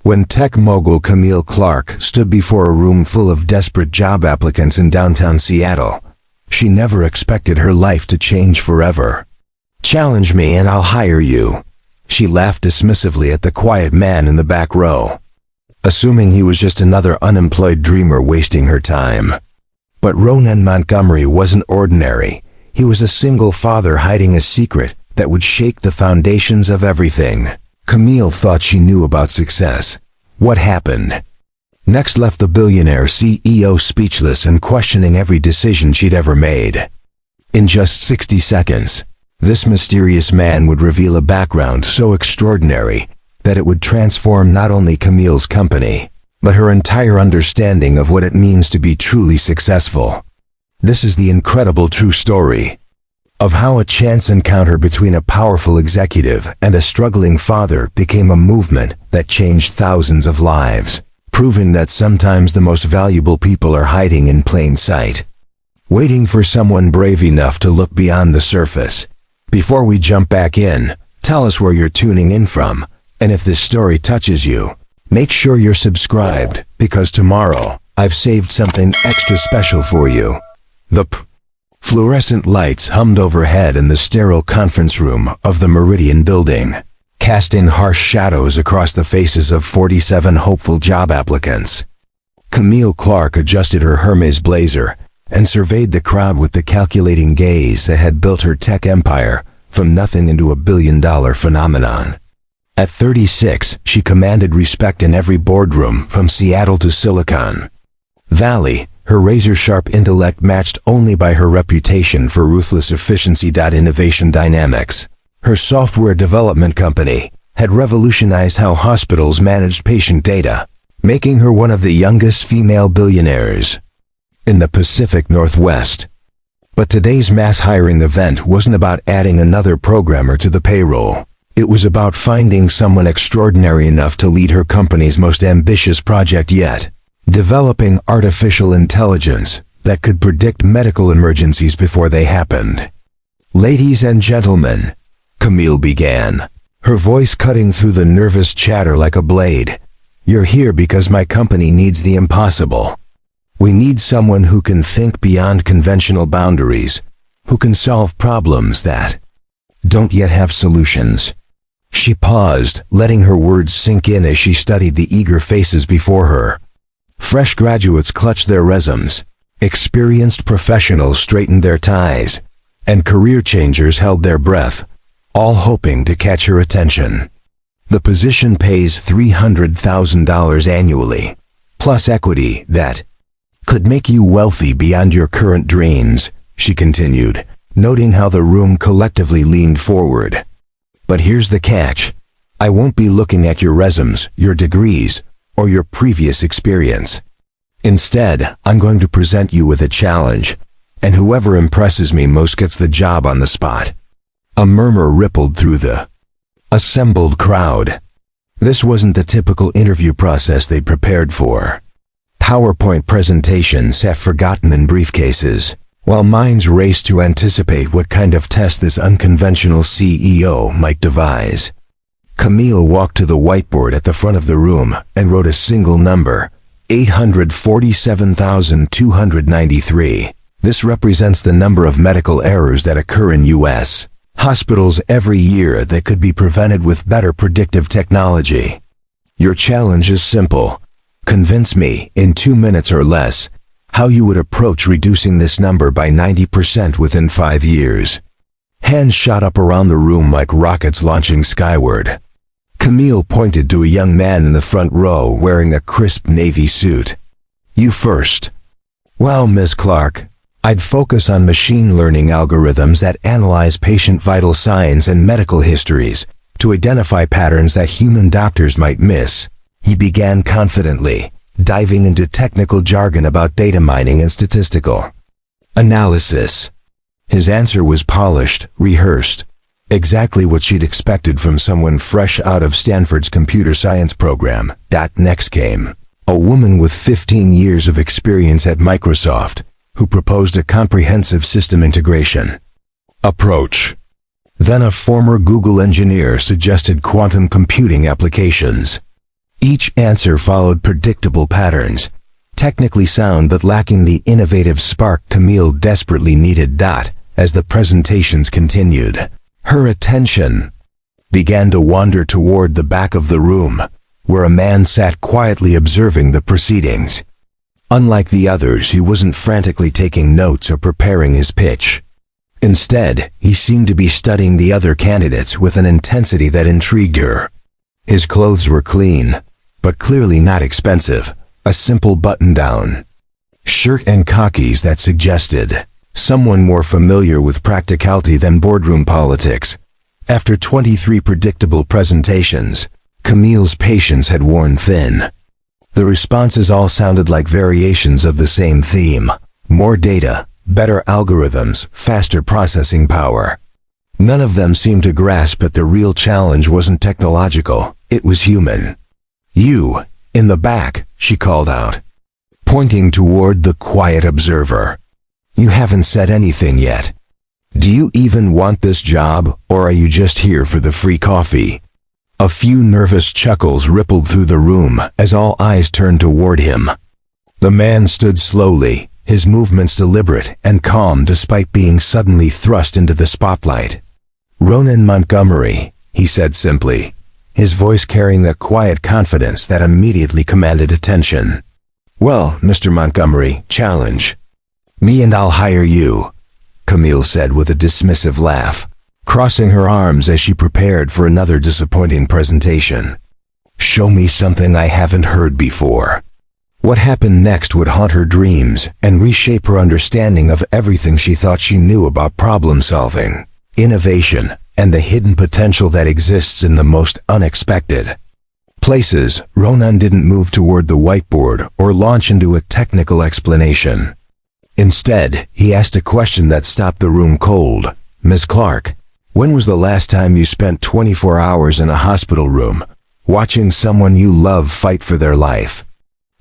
When tech mogul Camille Clark stood before a room full of desperate job applicants in downtown Seattle, she never expected her life to change forever. "Challenge me and I'll hire you," she laughed dismissively at the quiet man in the back row, assuming he was just another unemployed dreamer wasting her time. But Ronan Montgomery wasn't ordinary. He was a single father hiding a secret that would shake the foundations of everything. Camille thought she knew about success. What happened? Next left the billionaire CEO speechless and questioning every decision she'd ever made. In just 60 seconds, this mysterious man would reveal a background so extraordinary that it would transform not only Camille's company, but her entire understanding of what it means to be truly successful. This is the incredible true story of how a chance encounter between a powerful executive and a struggling father became a movement that changed thousands of lives, proving that sometimes the most valuable people are hiding in plain sight, waiting for someone brave enough to look beyond the surface. Before we jump back in, tell us where you're tuning in from, and if this story touches you, make sure you're subscribed, because tomorrow, I've saved something extra special for you. The fluorescent lights hummed overhead in the sterile conference room of the Meridian building, casting harsh shadows across the faces of 47 hopeful job applicants. Camille Clark adjusted her Hermes blazer and surveyed the crowd with the calculating gaze that had built her tech empire from nothing into a billion-dollar phenomenon. At 36, she commanded respect in every boardroom from Seattle to Silicon Valley, her razor-sharp intellect matched only by her reputation for ruthless efficiency. Innovation Dynamics, her software development company, had revolutionized how hospitals managed patient data, making her one of the youngest female billionaires in the Pacific Northwest. But today's mass hiring event wasn't about adding another programmer to the payroll. It was about finding someone extraordinary enough to lead her company's most ambitious project yet, developing artificial intelligence that could predict medical emergencies before they happened. "Ladies and gentlemen," Camille began, her voice cutting through the nervous chatter like a blade, "you're here because my company needs the impossible. We need someone who can think beyond conventional boundaries, who can solve problems that don't yet have solutions." She paused, letting her words sink in as she studied the eager faces before her. Fresh graduates clutched their resumes, experienced professionals straightened their ties, and career changers held their breath, all hoping to catch her attention. The position pays $300,000 annually, plus equity that could make you wealthy beyond your current dreams, she continued, noting how the room collectively leaned forward. "But here's the catch. I won't be looking at your resumes, your degrees, or your previous experience. Instead, I'm going to present you with a challenge, and whoever impresses me most gets the job on the spot." A murmur rippled through the assembled crowd. This wasn't the typical interview process they'd prepared for. PowerPoint presentations half forgotten in briefcases, while minds raced to anticipate what kind of test this unconventional CEO might devise. Camille walked to the whiteboard at the front of the room and wrote a single number, 847,293. This represents the number of medical errors that occur in U.S. hospitals every year that could be prevented with better predictive technology. Your challenge is simple. Convince me, in 2 minutes or less, how you would approach reducing this number by 90% within 5 years. Hands shot up around the room like rockets launching skyward. Camille pointed to a young man in the front row wearing a crisp navy suit. "You first." "Well, Miss Clark, I'd focus on machine learning algorithms that analyze patient vital signs and medical histories to identify patterns that human doctors might miss," he began confidently, diving into technical jargon about data mining and statistical analysis. His answer was polished, rehearsed, exactly what she'd expected from someone fresh out of Stanford's computer science program. Next came a woman with 15 years of experience at Microsoft, who proposed a comprehensive system integration approach. Then a former Google engineer suggested quantum computing applications. Each answer followed predictable patterns, technically sound but lacking the innovative spark Camille desperately needed. As the presentations continued, her attention began to wander toward the back of the room, where a man sat quietly observing the proceedings. Unlike the others, he wasn't frantically taking notes or preparing his pitch. Instead, he seemed to be studying the other candidates with an intensity that intrigued her. His clothes were clean, but clearly not expensive. A simple button-down shirt and khakis that suggested someone more familiar with practicality than boardroom politics. After 23 predictable presentations, Camille's patience had worn thin. The responses all sounded like variations of the same theme: more data, better algorithms, faster processing power. None of them seemed to grasp that the real challenge wasn't technological, it was human. "You, in the back," she called out, pointing toward the quiet observer. "You haven't said anything yet. Do you even want this job, or are you just here for the free coffee?" A few nervous chuckles rippled through the room as all eyes turned toward him. The man stood slowly, his movements deliberate and calm despite being suddenly thrust into the spotlight. "Ronan Montgomery," he said simply, his voice carrying a quiet confidence that immediately commanded attention. "Well, Mr. Montgomery, challenge me and I'll hire you," Camille said with a dismissive laugh, crossing her arms as she prepared for another disappointing presentation. "Show me something I haven't heard before." What happened next would haunt her dreams and reshape her understanding of everything she thought she knew about problem-solving, innovation, and the hidden potential that exists in the most unexpected places. Ronan didn't move toward the whiteboard or launch into a technical explanation. Instead, he asked a question that stopped the room cold. "Ms. Clark, when was the last time you spent 24 hours in a hospital room, watching someone you love fight for their life?"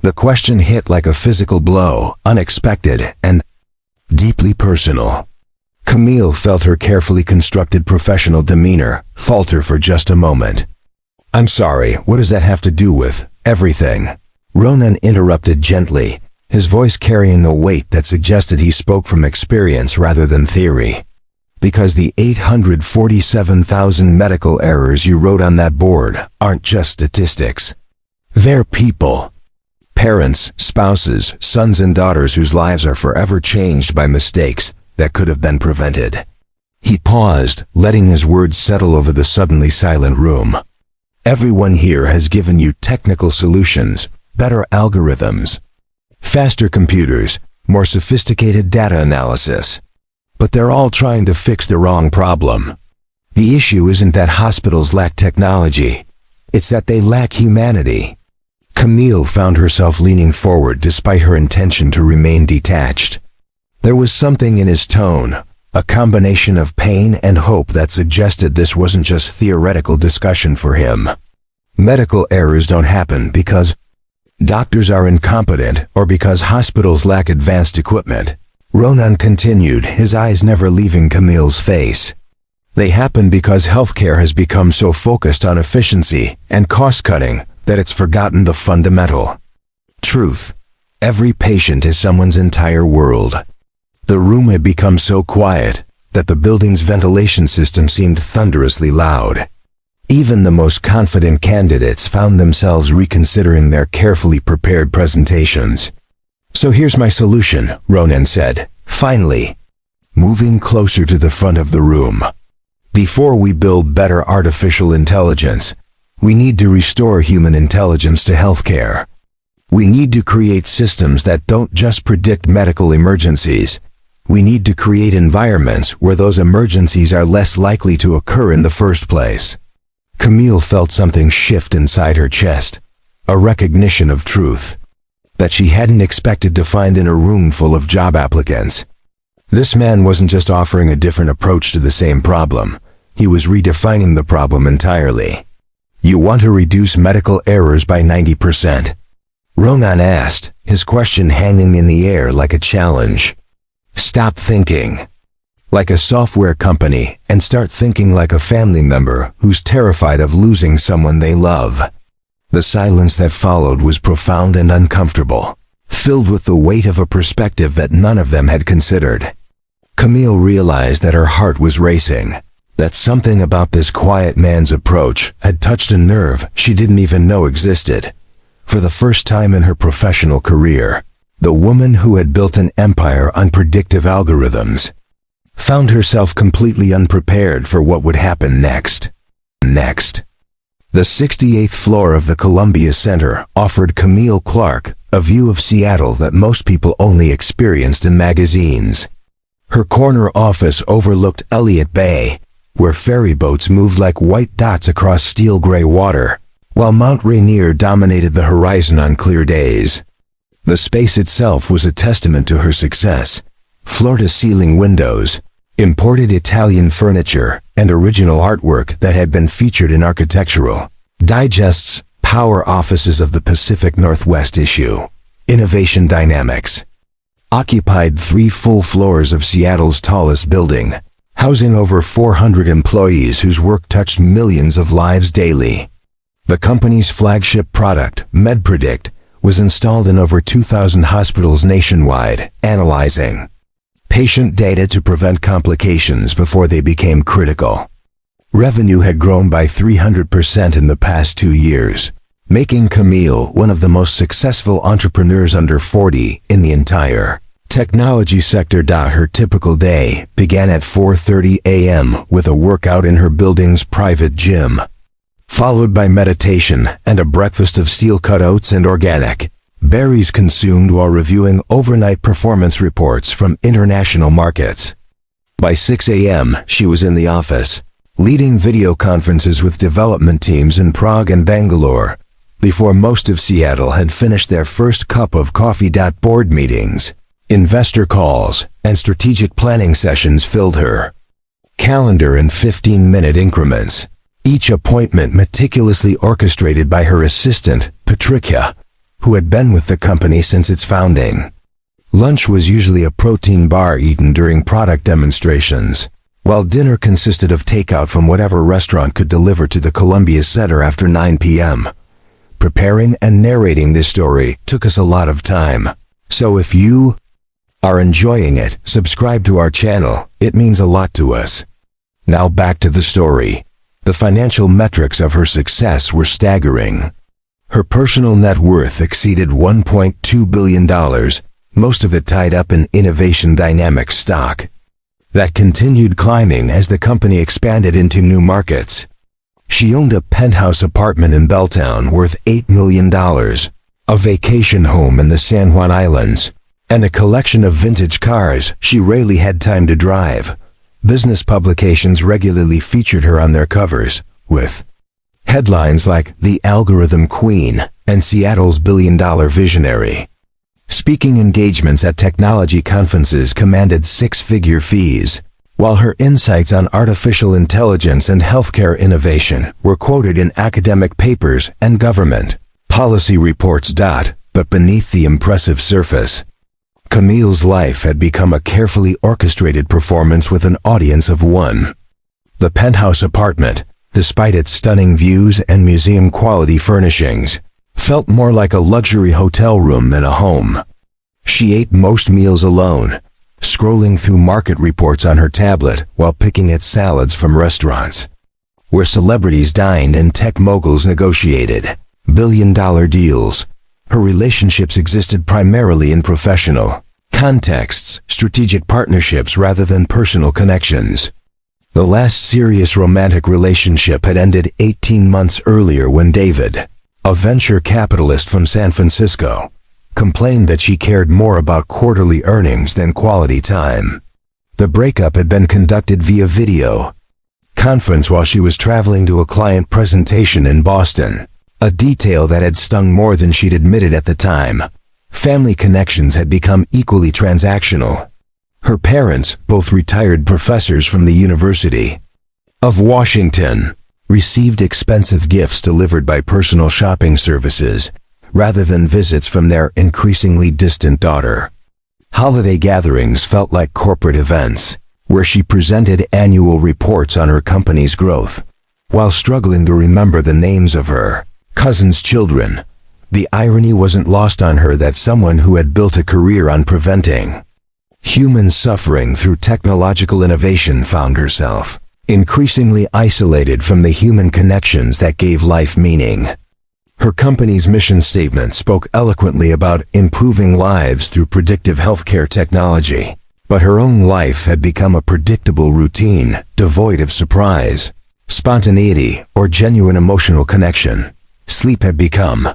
The question hit like a physical blow, unexpected and deeply personal. Camille felt her carefully constructed professional demeanor falter for just a moment. "I'm sorry, what does that have to do with everything?" Ronan interrupted gently, his voice carrying a weight that suggested he spoke from experience rather than theory. "Because the 847,000 medical errors you wrote on that board aren't just statistics. They're people. Parents, spouses, sons and daughters whose lives are forever changed by mistakes that could have been prevented." He paused, letting his words settle over the suddenly silent room. "Everyone here has given you technical solutions, better algorithms, faster computers, more sophisticated data analysis. But they're all trying to fix the wrong problem. The issue isn't that hospitals lack technology, it's that they lack humanity." Camille found herself leaning forward despite her intention to remain detached. There was something in his tone, a combination of pain and hope that suggested this wasn't just theoretical discussion for him. Medical errors don't happen because doctors are incompetent or because hospitals lack advanced equipment. Ronan continued, his eyes never leaving Camille's face. They happen because healthcare has become so focused on efficiency and cost-cutting that it's forgotten the fundamental truth. Every patient is someone's entire world. The room had become so quiet that the building's ventilation system seemed thunderously loud. Even the most confident candidates found themselves reconsidering their carefully prepared presentations. "So here's my solution," Ronan said, finally, moving closer to the front of the room. "Before we build better artificial intelligence, we need to restore human intelligence to healthcare. We need to create systems that don't just predict medical emergencies. We need to create environments where those emergencies are less likely to occur in the first place." Camille felt something shift inside her chest, a recognition of truth that she hadn't expected to find in a room full of job applicants. This man wasn't just offering a different approach to the same problem, he was redefining the problem entirely. "You want to reduce medical errors by 90%? Ronan asked, his question hanging in the air like a challenge. "Stop thinking like a software company and start thinking like a family member who's terrified of losing someone they love." The silence that followed was profound and uncomfortable, filled with the weight of a perspective that none of them had considered. Camille realized that her heart was racing, that something about this quiet man's approach had touched a nerve she didn't even know existed. For the first time in her professional career, the woman who had built an empire on predictive algorithms found herself completely unprepared for what would happen next. The 68th floor of the Columbia Center offered Camille Clark a view of Seattle that most people only experienced in magazines. Her corner office overlooked Elliott Bay, where ferry boats moved like white dots across steel-gray water, while Mount Rainier dominated the horizon on clear days. The space itself was a testament to her success. Floor-to-ceiling windows, imported Italian furniture, and original artwork that had been featured in Architectural Digest's Power Offices of the Pacific Northwest issue, Innovation Dynamics, occupied 3 full floors of Seattle's tallest building, housing over 400 employees whose work touched millions of lives daily. The company's flagship product, MedPredict, was installed in over 2,000 hospitals nationwide, analyzing patient data to prevent complications before they became critical. Revenue had grown by 300% in the past 2 years, making Camille one of the most successful entrepreneurs under 40 in the entire technology sector. Her typical day began at 4:30 a.m. with a workout in her building's private gym, followed by meditation and a breakfast of steel-cut oats and organic berries consumed while reviewing overnight performance reports from international markets. By 6 a.m., she was in the office, leading video conferences with development teams in Prague and Bangalore, before most of Seattle had finished their first cup of coffee. Board meetings, investor calls, and strategic planning sessions filled her calendar in 15-minute increments, each appointment meticulously orchestrated by her assistant, Patricia, who had been with the company since its founding. Lunch was usually a protein bar eaten during product demonstrations, while dinner consisted of takeout from whatever restaurant could deliver to the Columbia Center after 9 p.m. Preparing and narrating this story took us a lot of time, so if you are enjoying it, subscribe to our channel. It means a lot to us. Now back to the story. The financial metrics of her success were staggering. Her personal net worth exceeded $1.2 billion, most of it tied up in Innovation Dynamics stock that continued climbing as the company expanded into new markets. She owned a penthouse apartment in Belltown worth $8 million, a vacation home in the San Juan Islands, and a collection of vintage cars she rarely had time to drive. Business publications regularly featured her on their covers, with headlines like The Algorithm Queen and Seattle's billion-dollar visionary. Speaking engagements at technology conferences commanded 6-figure fees, while her insights on artificial intelligence and healthcare innovation were quoted in academic papers and government policy reports. But beneath the impressive surface, Camille's life had become a carefully orchestrated performance with an audience of one. The penthouse apartment, despite its stunning views and museum-quality furnishings, felt more like a luxury hotel room than a home. She ate most meals alone, scrolling through market reports on her tablet while picking at salads from restaurants where celebrities dined and tech moguls negotiated billion-dollar deals. Her relationships existed primarily in professional contexts, strategic partnerships rather than personal connections. The last serious romantic relationship had ended 18 months earlier when David, a venture capitalist from San Francisco, complained that she cared more about quarterly earnings than quality time. The breakup had been conducted via video conference while she was traveling to a client presentation in Boston, a detail that had stung more than she'd admitted at the time. Family connections had become equally transactional. Her parents, both retired professors from the University of Washington, received expensive gifts delivered by personal shopping services, rather than visits from their increasingly distant daughter. Holiday gatherings felt like corporate events, where she presented annual reports on her company's growth, while struggling to remember the names of her cousins' children. The irony wasn't lost on her that someone who had built a career on preventing human suffering through technological innovation found herself increasingly isolated from the human connections that gave life meaning. Her company's mission statement spoke eloquently about improving lives through predictive healthcare technology, but her own life had become a predictable routine, devoid of surprise, spontaneity, or genuine emotional connection. Sleep had become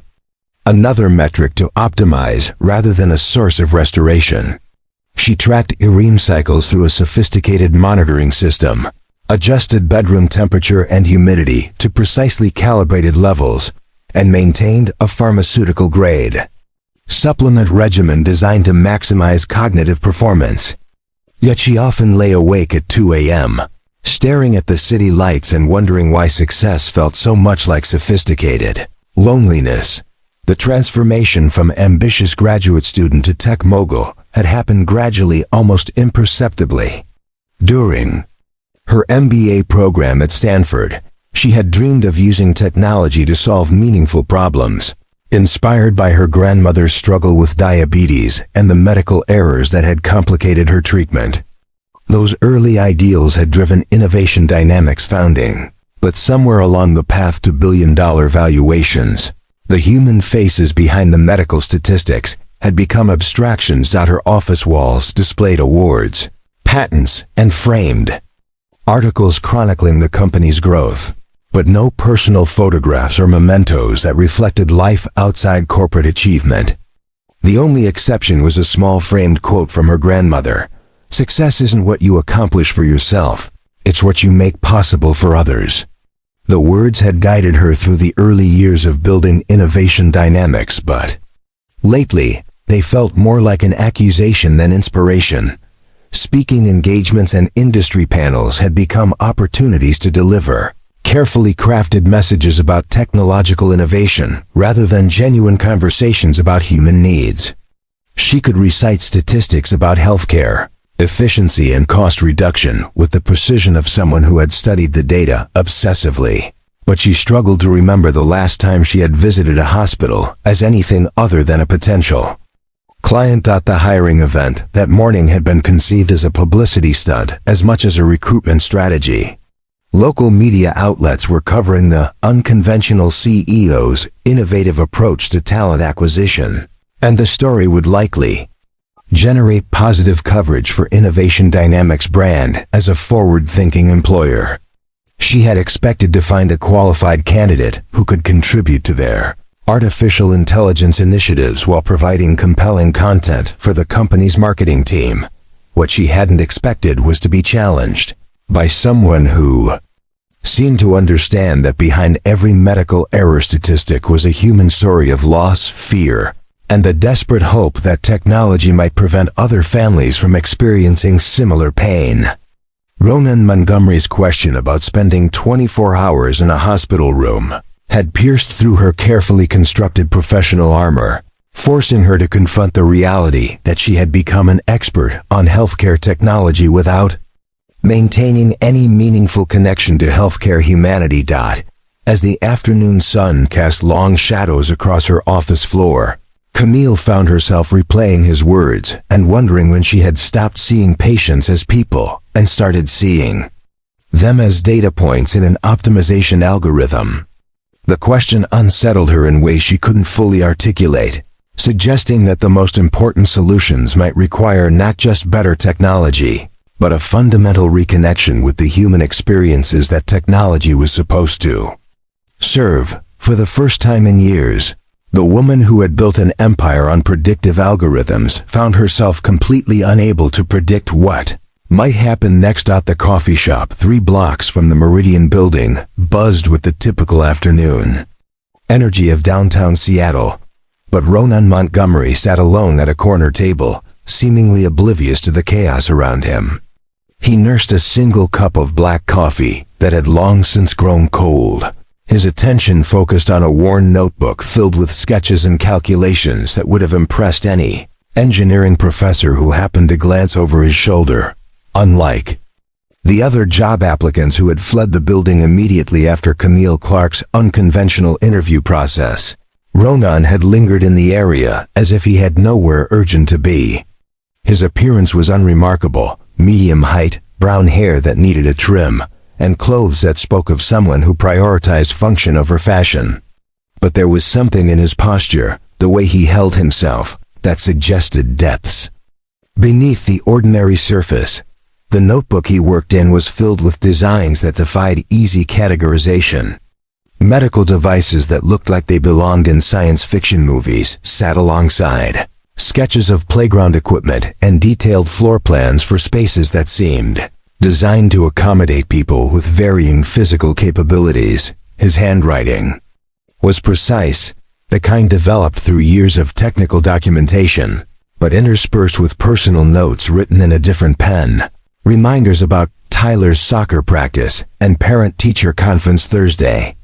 another metric to optimize rather than a source of restoration. She tracked REM cycles through a sophisticated monitoring system, adjusted bedroom temperature and humidity to precisely calibrated levels, and maintained a pharmaceutical-grade supplement regimen designed to maximize cognitive performance. Yet she often lay awake at 2 a.m., staring at the city lights and wondering why success felt so much like sophisticated loneliness. The transformation from ambitious graduate student to tech mogul had happened gradually, almost imperceptibly. During her MBA program at Stanford, she had dreamed of using technology to solve meaningful problems, inspired by her grandmother's struggle with diabetes and the medical errors that had complicated her treatment. Those early ideals had driven Innovation Dynamics founding, but somewhere along the path to billion-dollar valuations, the human faces behind the medical statistics had become abstractions. Her office walls displayed awards, patents, and framed articles chronicling the company's growth, but no personal photographs or mementos that reflected life outside corporate achievement. The only exception was a small framed quote from her grandmother: "Success isn't what you accomplish for yourself, it's what you make possible for others." The words had guided her through the early years of building Innovation Dynamics, but lately, they felt more like an accusation than inspiration. Speaking engagements and industry panels had become opportunities to deliver carefully crafted messages about technological innovation rather than genuine conversations about human needs. She could recite statistics about healthcare, efficiency, and cost reduction with the precision of someone who had studied the data obsessively, but she struggled to remember the last time she had visited a hospital as anything other than a potential client. The hiring event that morning had been conceived as a publicity stunt as much as a recruitment strategy. Local media outlets were covering the unconventional CEO's innovative approach to talent acquisition, and the story would likely generate positive coverage for Innovation Dynamics' brand as a forward-thinking employer. She had expected to find a qualified candidate who could contribute to their artificial intelligence initiatives while providing compelling content for the company's marketing team. What she hadn't expected was to be challenged by someone who seemed to understand that behind every medical error statistic was a human story of loss, fear, and the desperate hope that technology might prevent other families from experiencing similar pain. Ronan Montgomery's question about spending 24 hours in a hospital room had pierced through her carefully constructed professional armor, forcing her to confront the reality that she had become an expert on healthcare technology without maintaining any meaningful connection to healthcare humanity. As the afternoon sun cast long shadows across her office floor, Camille found herself replaying his words and wondering when she had stopped seeing patients as people and started seeing them as data points in an optimization algorithm. The question unsettled her in ways she couldn't fully articulate, suggesting that the most important solutions might require not just better technology, but a fundamental reconnection with the human experiences that technology was supposed to serve. For the first time in years, the woman who had built an empire on predictive algorithms found herself completely unable to predict what might happen next. The coffee shop 3 blocks from the Meridian building buzzed with the typical afternoon energy of downtown Seattle, but Ronan Montgomery sat alone at a corner table, seemingly oblivious to the chaos around him. He nursed a single cup of black coffee that had long since grown cold, his attention focused on a worn notebook filled with sketches and calculations that would have impressed any engineering professor who happened to glance over his shoulder. Unlike The other job applicants who had fled the building immediately after Camille Clark's unconventional interview process. Ronan had lingered in the area as if he had nowhere urgent to be. His appearance was unremarkable, medium height, brown hair that needed a trim, and clothes that spoke of someone who prioritized function over fashion. But there was something in his posture, the way he held himself, that suggested depths. Beneath the ordinary surface, the notebook he worked in was filled with designs that defied easy categorization. Medical devices that looked like they belonged in science fiction movies sat alongside sketches of playground equipment and detailed floor plans for spaces that seemed designed to accommodate people with varying physical capabilities. His handwriting was precise, the kind developed through years of technical documentation, but interspersed with personal notes written in a different pen. Reminders about Tyler's soccer practice and parent-teacher conference Thursday.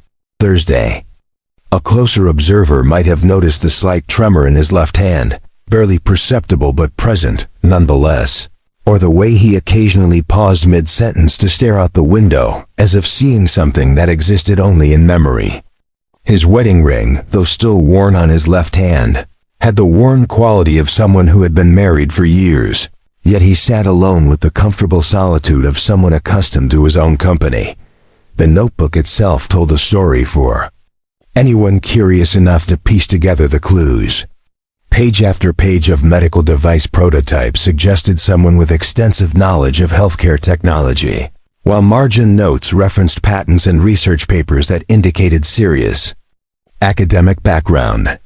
A closer observer might have noticed the slight tremor in his left hand, barely perceptible but present, nonetheless, or the way he occasionally paused mid-sentence to stare out the window, as if seeing something that existed only in memory. His wedding ring, though still worn on his left hand, had the worn quality of someone who had been married for years, yet he sat alone with the comfortable solitude of someone accustomed to his own company. The notebook itself told a story for anyone curious enough to piece together the clues. Page after page of medical device prototypes suggested someone with extensive knowledge of healthcare technology, while margin notes referenced patents and research papers that indicated serious academic background.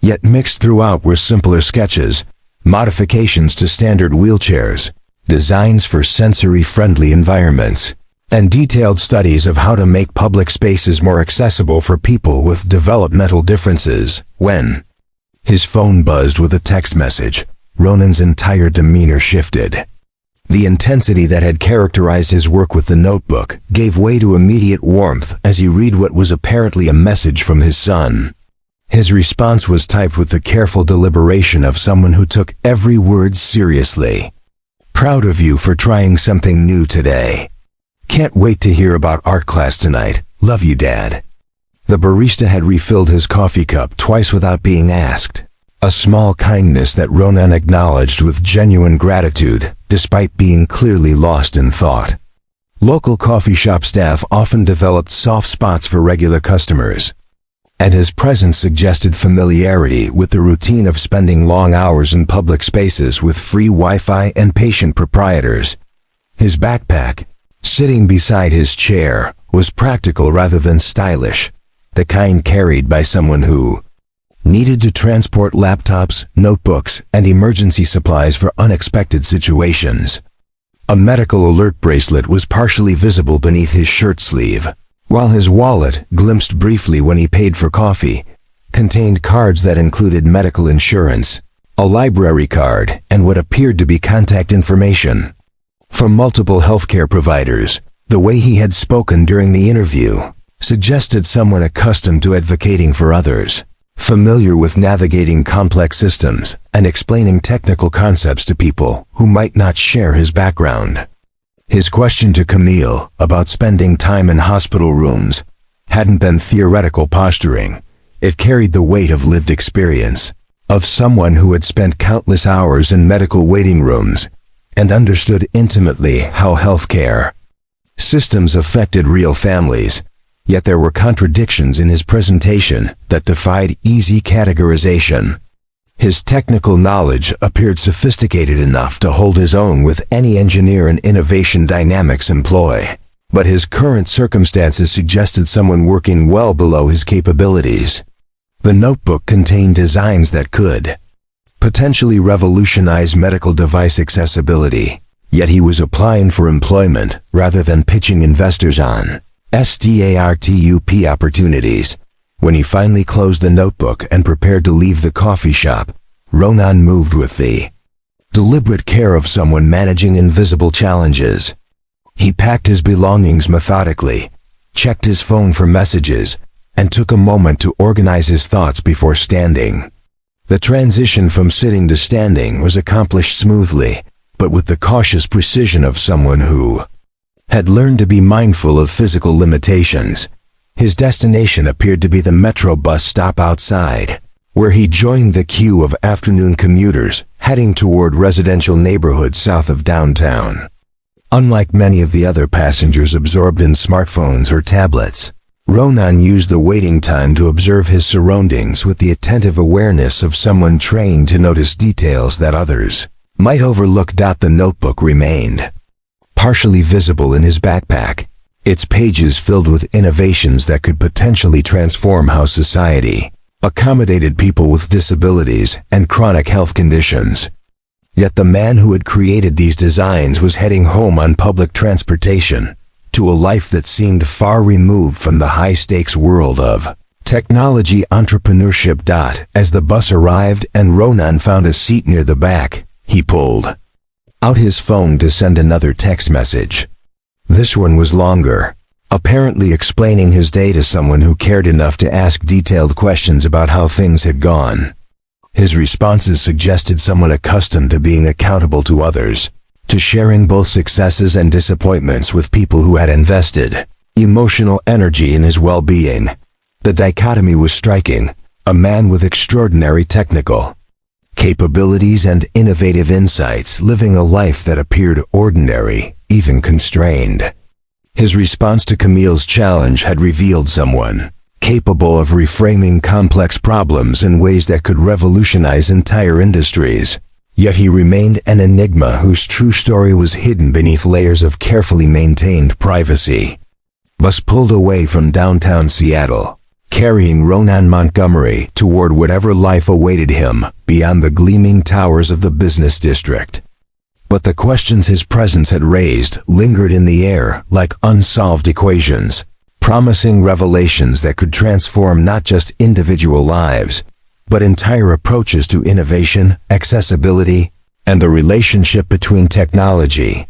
Yet mixed throughout were simpler sketches, modifications to standard wheelchairs, designs for sensory-friendly environments, and detailed studies of how to make public spaces more accessible for people with developmental differences. When his phone buzzed with a text message, Ronan's entire demeanor shifted. The intensity that had characterized his work with the notebook gave way to immediate warmth as he read what was apparently a message from his son. His response was typed with the careful deliberation of someone who took every word seriously. Proud of you for trying something new today. Can't wait to hear about art class tonight. Love you, Dad. The barista had refilled his coffee cup twice without being asked. A small kindness that Ronan acknowledged with genuine gratitude, despite being clearly lost in thought. Local coffee shop staff often developed soft spots for regular customers, and his presence suggested familiarity with the routine of spending long hours in public spaces with free Wi-Fi and patient proprietors. His backpack, sitting beside his chair, was practical rather than stylish, the kind carried by someone who needed to transport laptops, notebooks, and emergency supplies for unexpected situations. A medical alert bracelet was partially visible beneath his shirt sleeve, while his wallet, glimpsed briefly when he paid for coffee, contained cards that included medical insurance, a library card, and what appeared to be contact information from multiple healthcare providers. The way he had spoken during the interview suggested someone accustomed to advocating for others, familiar with navigating complex systems and explaining technical concepts to people who might not share his background. His question to Camille about spending time in hospital rooms hadn't been theoretical posturing. It carried the weight of lived experience, of someone who had spent countless hours in medical waiting rooms and understood intimately how healthcare systems affected real families. Yet there were contradictions in his presentation that defied easy categorization. His technical knowledge appeared sophisticated enough to hold his own with any engineer in innovation dynamics employ, but his current circumstances suggested someone working well below his capabilities. The notebook contained designs that could potentially revolutionize medical device accessibility, yet he was applying for employment rather than pitching investors on STARTUP opportunities. When he finally closed the notebook and prepared to leave the coffee shop, Ronan moved with the deliberate care of someone managing invisible challenges. He packed his belongings methodically, checked his phone for messages, and took a moment to organize his thoughts before standing. The transition from sitting to standing was accomplished smoothly, but with the cautious precision of someone who had learned to be mindful of physical limitations. His destination appeared to be the metro bus stop outside, where he joined the queue of afternoon commuters heading toward residential neighborhoods south of downtown. Unlike many of the other passengers absorbed in smartphones or tablets, Ronan used the waiting time to observe his surroundings with the attentive awareness of someone trained to notice details that others might overlook. The notebook remained partially visible in his backpack, its pages filled with innovations that could potentially transform how society accommodated people with disabilities and chronic health conditions. Yet the man who had created these designs was heading home on public transportation, to a life that seemed far removed from the high-stakes world of technology entrepreneurship. As the bus arrived and Ronan found a seat near the back, he pulled out his phone to send another text message. This one was longer, apparently explaining his day to someone who cared enough to ask detailed questions about how things had gone. His responses suggested someone accustomed to being accountable to others, to sharing both successes and disappointments with people who had invested emotional energy in his well-being. The dichotomy was striking: a man with extraordinary technical capabilities and innovative insights living a life that appeared ordinary, even constrained. His response to Camille's challenge had revealed someone capable of reframing complex problems in ways that could revolutionize entire industries. Yet he remained an enigma whose true story was hidden beneath layers of carefully maintained privacy. Bus pulled away from downtown Seattle, carrying Ronan Montgomery toward whatever life awaited him beyond the gleaming towers of the business district. But the questions his presence had raised lingered in the air like unsolved equations, promising revelations that could transform not just individual lives, but entire approaches to innovation, accessibility, and the relationship between technology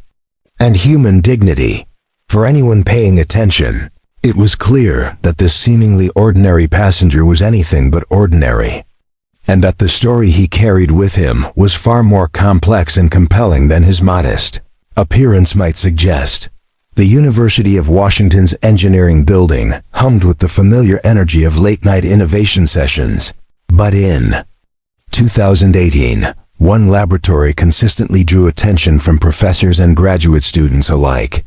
and human dignity. For anyone paying attention, it was clear that this seemingly ordinary passenger was anything but ordinary, and that the story he carried with him was far more complex and compelling than his modest appearance might suggest. The University of Washington's engineering building hummed with the familiar energy of late-night innovation sessions. But in 2018, one laboratory consistently drew attention from professors and graduate students alike.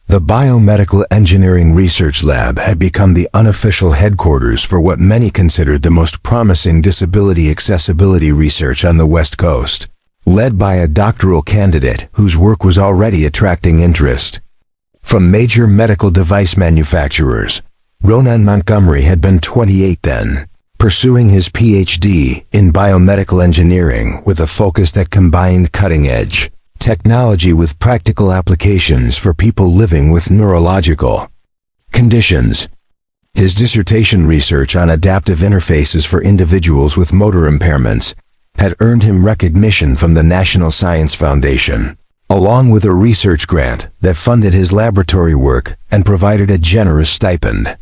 The Biomedical Engineering Research Lab had become the unofficial headquarters for what many considered the most promising disability accessibility research on the West Coast, led by a doctoral candidate whose work was already attracting interest from major medical device manufacturers. Ronan Montgomery had been 28 then, pursuing his PhD in biomedical engineering with a focus that combined cutting-edge technology with practical applications for people living with neurological conditions. His dissertation research on adaptive interfaces for individuals with motor impairments had earned him recognition from the National Science Foundation, along with a research grant that funded his laboratory work and provided a generous stipend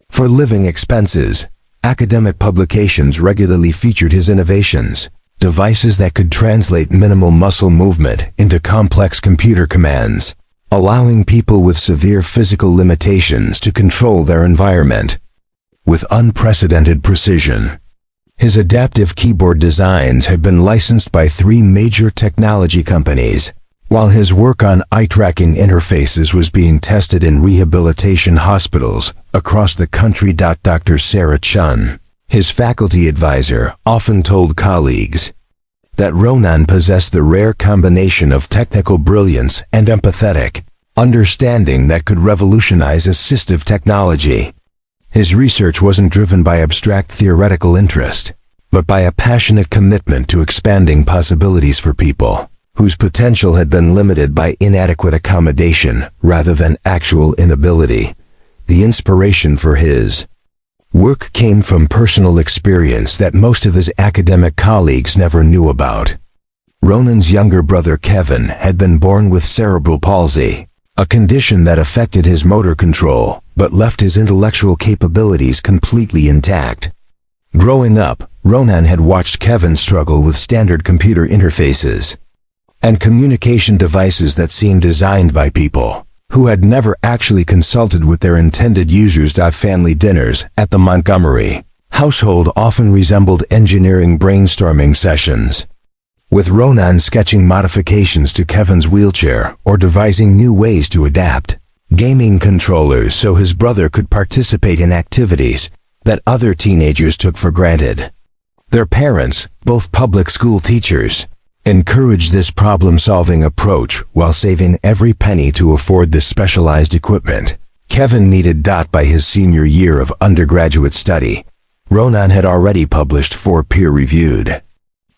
for living expenses. Academic publications regularly featured his innovations, devices that could translate minimal muscle movement into complex computer commands, allowing people with severe physical limitations to control their environment with unprecedented precision. His adaptive keyboard designs had been licensed by 3 major technology companies, while his work on eye-tracking interfaces was being tested in rehabilitation hospitals across the country. Dr. Sarah Chun, his faculty advisor, often told colleagues that Ronan possessed the rare combination of technical brilliance and empathetic understanding that could revolutionize assistive technology. His research wasn't driven by abstract theoretical interest, but by a passionate commitment to expanding possibilities for people whose potential had been limited by inadequate accommodation rather than actual inability. The inspiration for his work came from personal experience that most of his academic colleagues never knew about. Ronan's younger brother Kevin had been born with cerebral palsy, a condition that affected his motor control but left his intellectual capabilities completely intact. Growing up, Ronan had watched Kevin struggle with standard computer interfaces and communication devices that seemed designed by people who had never actually consulted with their intended users. Family dinners at the Montgomery household often resembled engineering brainstorming sessions, with Ronan sketching modifications to Kevin's wheelchair or devising new ways to adapt gaming controllers so his brother could participate in activities that other teenagers took for granted. Their parents, both public school teachers, encouraged this problem-solving approach while saving every penny to afford the specialized equipment Kevin needed. By his senior year of undergraduate study, Ronan had already published 4 peer-reviewed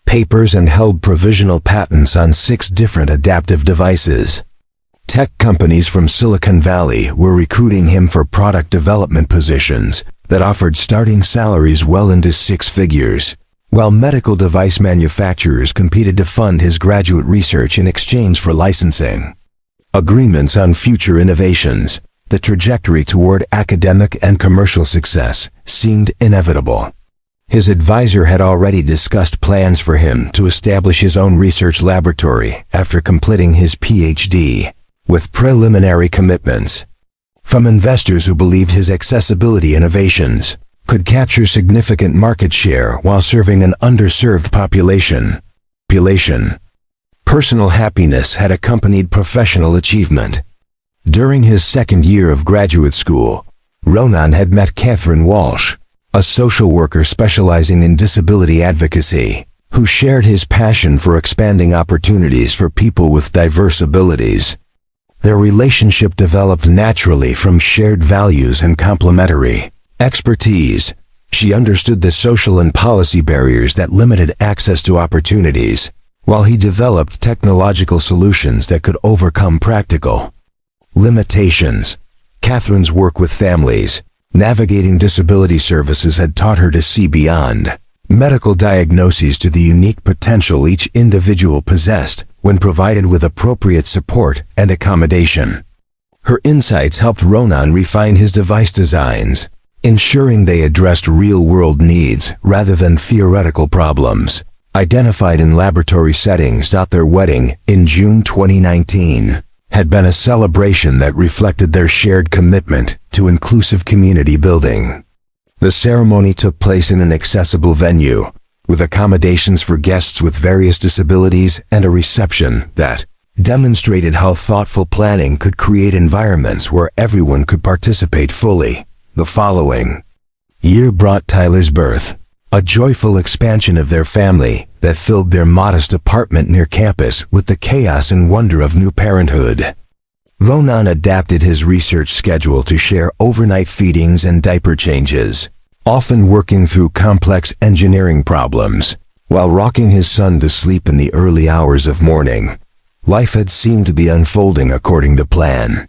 papers and held provisional patents on 6 different adaptive devices. Tech companies from Silicon Valley were recruiting him for product development positions that offered starting salaries well into 6 figures, while medical device manufacturers competed to fund his graduate research in exchange for licensing agreements on future innovations. The trajectory toward academic and commercial success seemed inevitable. His advisor had already discussed plans for him to establish his own research laboratory after completing his PhD, with preliminary commitments from investors who believed his accessibility innovations could capture significant market share while serving an underserved population. Personal happiness had accompanied professional achievement. During his second year of graduate school, Ronan had met Catherine Walsh, a social worker specializing in disability advocacy, who shared his passion for expanding opportunities for people with diverse abilities. Their relationship developed naturally from shared values and complementary expertise. She understood the social and policy barriers that limited access to opportunities, while he developed technological solutions that could overcome practical limitations. Catherine's work with families navigating disability services had taught her to see beyond medical diagnoses to the unique potential each individual possessed when provided with appropriate support and accommodation. Her insights helped Ronan refine his device designs, ensuring they addressed real-world needs rather than theoretical problems identified in laboratory settings. Their wedding, in June 2019, had been a celebration that reflected their shared commitment to inclusive community building. The ceremony took place in an accessible venue, with accommodations for guests with various disabilities and a reception that demonstrated how thoughtful planning could create environments where everyone could participate fully. The following year brought Tyler's birth, a joyful expansion of their family that filled their modest apartment near campus with the chaos and wonder of new parenthood. Ronan adapted his research schedule to share overnight feedings and diaper changes, often working through complex engineering problems, while rocking his son to sleep in the early hours of morning. Life had seemed to be unfolding according to plan.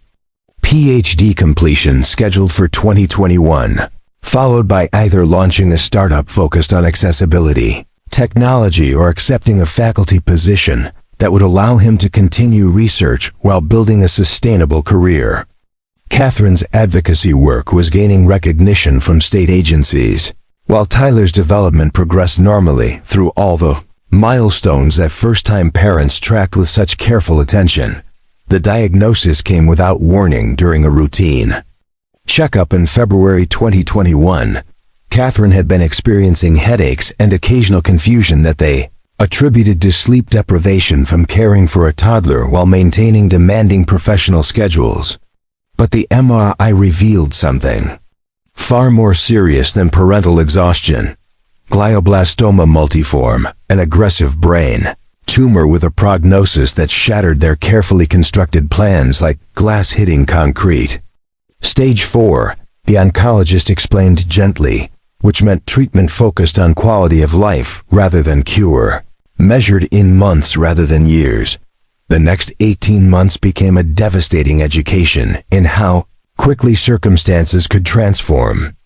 PhD completion scheduled for 2021, followed by either launching a startup focused on accessibility technology or accepting a faculty position that would allow him to continue research while building a sustainable career. Catherine's advocacy work was gaining recognition from state agencies, while Tyler's development progressed normally through all the milestones that first-time parents tracked with such careful attention. The diagnosis came without warning during a routine checkup in February 2021. Catherine had been experiencing headaches and occasional confusion that they attributed to sleep deprivation from caring for a toddler while maintaining demanding professional schedules. But the MRI revealed something far more serious than parental exhaustion: glioblastoma multiforme, an aggressive brain tumor with a prognosis that shattered their carefully constructed plans like glass hitting concrete. Stage 4, the oncologist explained gently, which meant treatment focused on quality of life rather than cure, measured in months rather than years. The next 18 months became a devastating education in how quickly circumstances could transform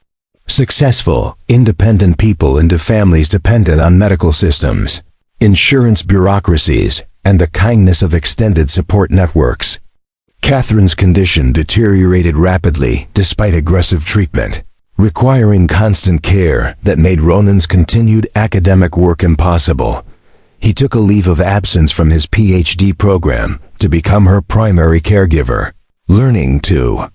successful, independent people into families dependent on medical systems, insurance bureaucracies, and the kindness of extended support networks. Catherine's condition deteriorated rapidly despite aggressive treatment, requiring constant care that made Ronan's continued academic work impossible. He took a leave of absence from his PhD program to become her primary caregiver, Learning to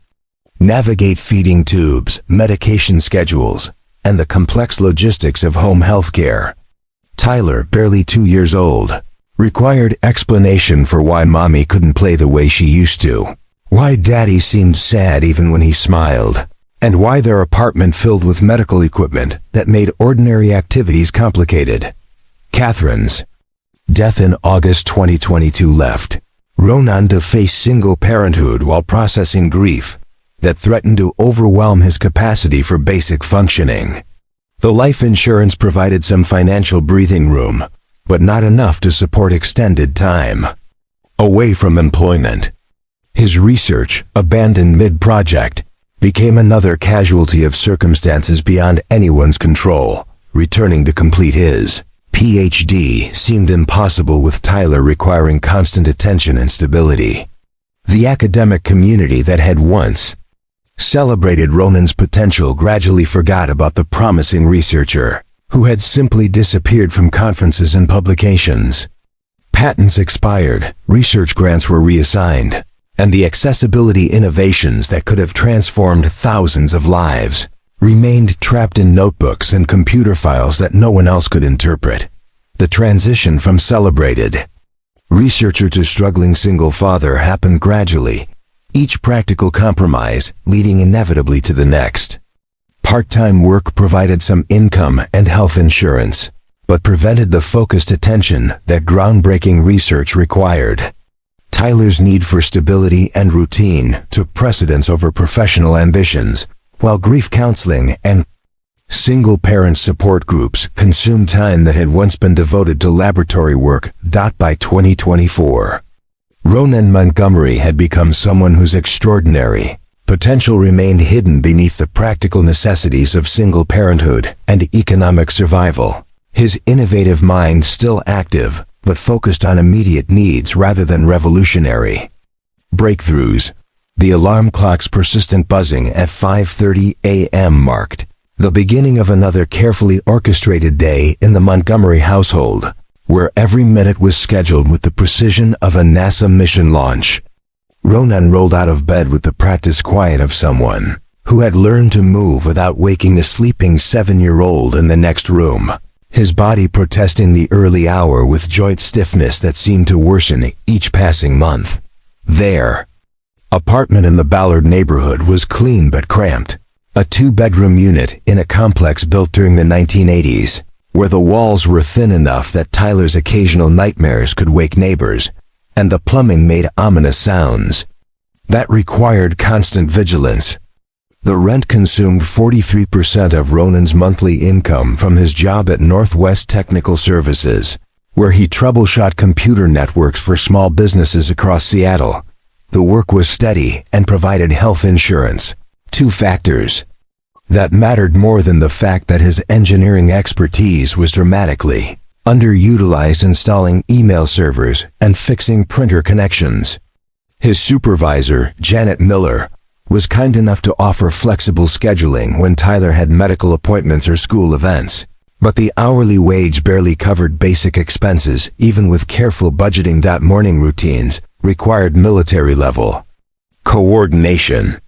navigate feeding tubes, medication schedules, and the complex logistics of home health care. Tyler, barely 2 years old, required explanation for why mommy couldn't play the way she used to, why daddy seemed sad even when he smiled, and why their apartment filled with medical equipment that made ordinary activities complicated. Catherine's death in August 2022 left Ronan to face single parenthood while processing grief that threatened to overwhelm his capacity for basic functioning. The life insurance provided some financial breathing room, but not enough to support extended time away from employment. His research, abandoned mid-project, became another casualty of circumstances beyond anyone's control. Returning to complete his PhD seemed impossible with Tyler requiring constant attention and stability. The academic community that had once celebrated Ronan's potential gradually forgot about the promising researcher, who had simply disappeared from conferences and publications. Patents expired, research grants were reassigned, and the accessibility innovations that could have transformed thousands of lives remained trapped in notebooks and computer files that no one else could interpret. The transition from celebrated researcher to struggling single father happened gradually, each practical compromise leading inevitably to the next. Part-time work provided some income and health insurance, but prevented the focused attention that groundbreaking research required. Tyler's need for stability and routine took precedence over professional ambitions, while grief counseling and single-parent support groups consumed time that had once been devoted to laboratory work. By 2024, Ronan Montgomery had become someone whose extraordinary potential remained hidden beneath the practical necessities of single parenthood and economic survival. His innovative mind still active, but focused on immediate needs rather than revolutionary breakthroughs. The alarm clock's persistent buzzing at 5:30 a.m. marked the beginning of another carefully orchestrated day in the Montgomery household, where every minute was scheduled with the precision of a NASA mission launch. Ronan rolled out of bed with the practiced quiet of someone who had learned to move without waking a sleeping 7-year-old in the next room, his body protesting the early hour with joint stiffness that seemed to worsen each passing month. Their apartment in the Ballard neighborhood was clean but cramped, a 2-bedroom unit in a complex built during the 1980s, where the walls were thin enough that Tyler's occasional nightmares could wake neighbors, and the plumbing made ominous sounds that required constant vigilance. The rent consumed 43% of Ronan's monthly income from his job at Northwest Technical Services, where he troubleshot computer networks for small businesses across Seattle. The work was steady and provided health insurance, 2 factors that mattered more than the fact that his engineering expertise was dramatically underutilized installing email servers and fixing printer connections. His supervisor, Janet Miller, was kind enough to offer flexible scheduling when Tyler had medical appointments or school events, but the hourly wage barely covered basic expenses even with careful budgeting. Morning routines required military-level coordination.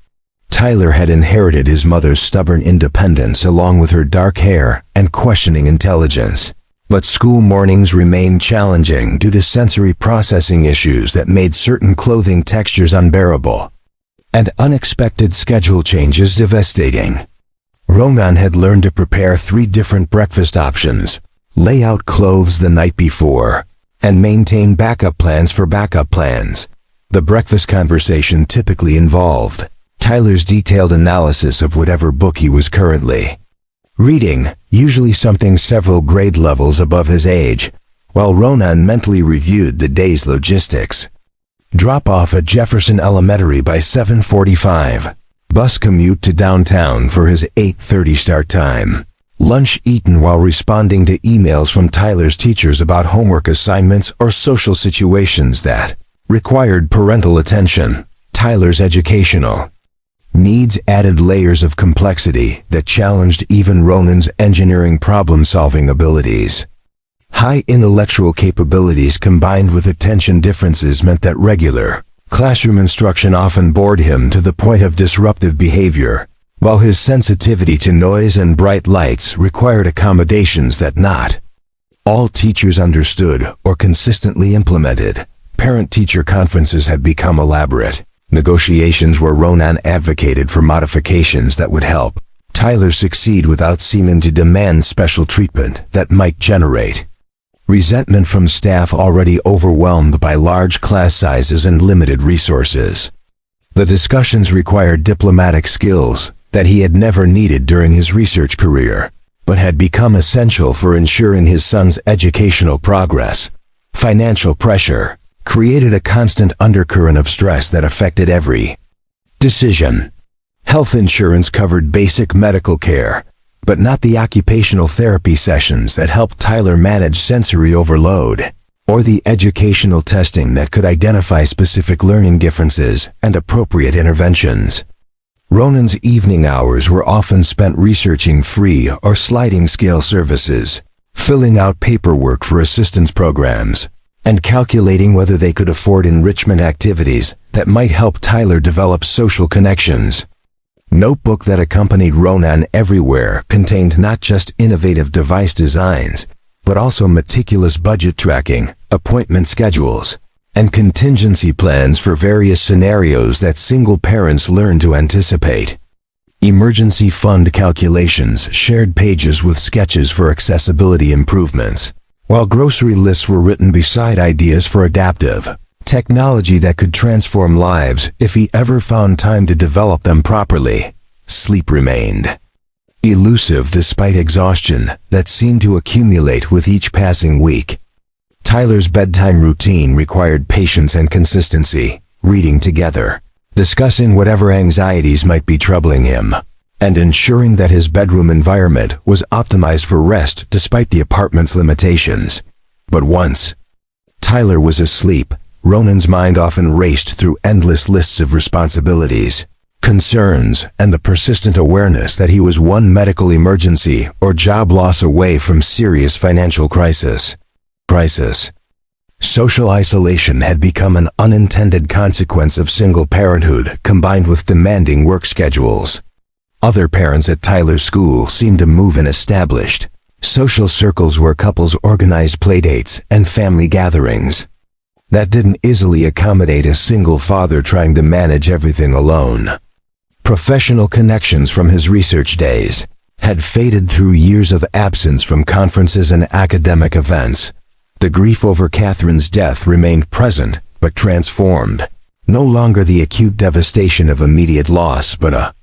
Tyler had inherited his mother's stubborn independence along with her dark hair and questioning intelligence. But school mornings remained challenging due to sensory processing issues that made certain clothing textures unbearable, and unexpected schedule changes devastating. Ronan had learned to prepare 3 different breakfast options, lay out clothes the night before, and maintain backup plans for backup plans. The breakfast conversation typically involved Tyler's detailed analysis of whatever book he was currently reading, usually something several grade levels above his age, while Ronan mentally reviewed the day's logistics. Drop-off at Jefferson Elementary by 7:45. Bus commute to downtown for his 8:30 start time. Lunch eaten while responding to emails from Tyler's teachers about homework assignments or social situations that required parental attention. Tyler's educational needs added layers of complexity that challenged even Ronan's engineering problem-solving abilities. High intellectual capabilities combined with attention differences meant that regular Classroom instruction often bored him to the point of disruptive behavior, while his sensitivity to noise and bright lights required accommodations that not all teachers understood or consistently implemented. Parent-teacher conferences had become elaborate negotiations where Ronan advocated for modifications that would help Tyler succeed without seeming to demand special treatment that might generate resentment from staff already overwhelmed by large class sizes and limited resources. The discussions required diplomatic skills that he had never needed during his research career, but had become essential for ensuring his son's educational progress. Financial pressure created a constant undercurrent of stress that affected every decision. Health insurance covered basic medical care, but not the occupational therapy sessions that helped Tyler manage sensory overload, or the educational testing that could identify specific learning differences and appropriate interventions. Ronan's evening hours were often spent researching free or sliding scale services, filling out paperwork for assistance programs, and calculating whether they could afford enrichment activities that might help Tyler develop social connections. Notebook that accompanied Ronan everywhere contained not just innovative device designs, but also meticulous budget tracking, appointment schedules, and contingency plans for various scenarios that single parents learn to anticipate. Emergency fund calculations shared pages with sketches for accessibility improvements, while grocery lists were written beside ideas for adaptive technology that could transform lives if he ever found time to develop them properly. Sleep remained elusive despite exhaustion that seemed to accumulate with each passing week. Tyler's bedtime routine required patience and consistency, reading together, discussing whatever anxieties might be troubling him, and ensuring that his bedroom environment was optimized for rest despite the apartment's limitations. But once Tyler was asleep, Ronan's mind often raced through endless lists of responsibilities, concerns, and the persistent awareness that he was one medical emergency or job loss away from serious financial crisis. Social isolation had become an unintended consequence of single parenthood combined with demanding work schedules. Other parents at Tyler's school seemed to move in established social circles where couples organized playdates and family gatherings that didn't easily accommodate a single father trying to manage everything alone. Professional connections from his research days had faded through years of absence from conferences and academic events. The grief over Catherine's death remained present, but transformed. No longer the acute devastation of immediate loss, but a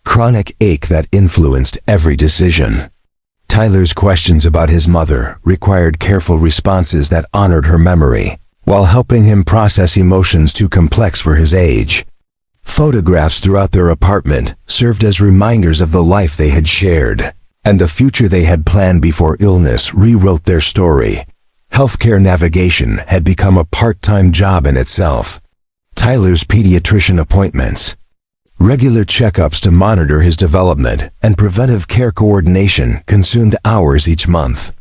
chronic ache that influenced every decision. Tyler's questions about his mother required careful responses that honored her memory, while helping him process emotions too complex for his age. Photographs throughout their apartment served as reminders of the life they had shared, and the future they had planned before illness rewrote their story. Healthcare navigation had become a part-time job in itself. Tyler's pediatrician appointments, regular checkups to monitor his development, and preventive care coordination consumed hours each month.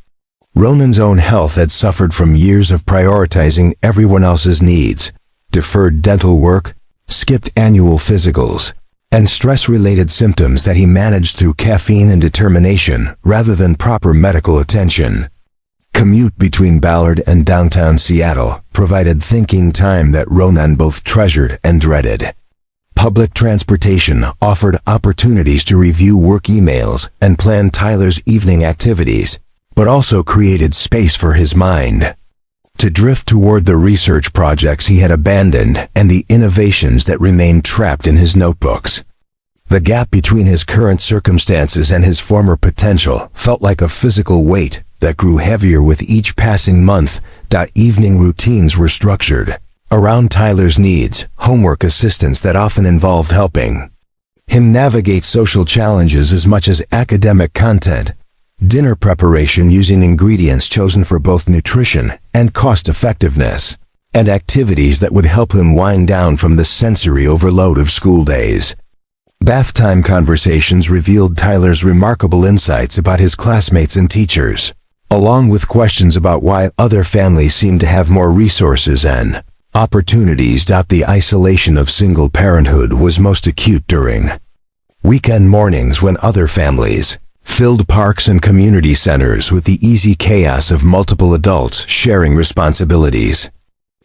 Ronan's own health had suffered from years of prioritizing everyone else's needs, deferred dental work, skipped annual physicals, and stress-related symptoms that he managed through caffeine and determination rather than proper medical attention. Commute between Ballard and downtown Seattle provided thinking time that Ronan both treasured and dreaded. Public transportation offered opportunities to review work emails and plan Tyler's evening activities, but also created space for his mind to drift toward the research projects he had abandoned and the innovations that remained trapped in his notebooks. The gap between his current circumstances and his former potential felt like a physical weight that grew heavier with each passing month. Evening routines were structured around Tyler's needs, homework assistance that often involved helping him navigate social challenges as much as academic content, dinner preparation using ingredients chosen for both nutrition and cost-effectiveness, and activities that would help him wind down from the sensory overload of school days. Bath time conversations revealed Tyler's remarkable insights about his classmates and teachers, along with questions about why other families seemed to have more resources and opportunities. The isolation of single parenthood was most acute during weekend mornings when other families filled parks and community centers with the easy chaos of multiple adults sharing responsibilities.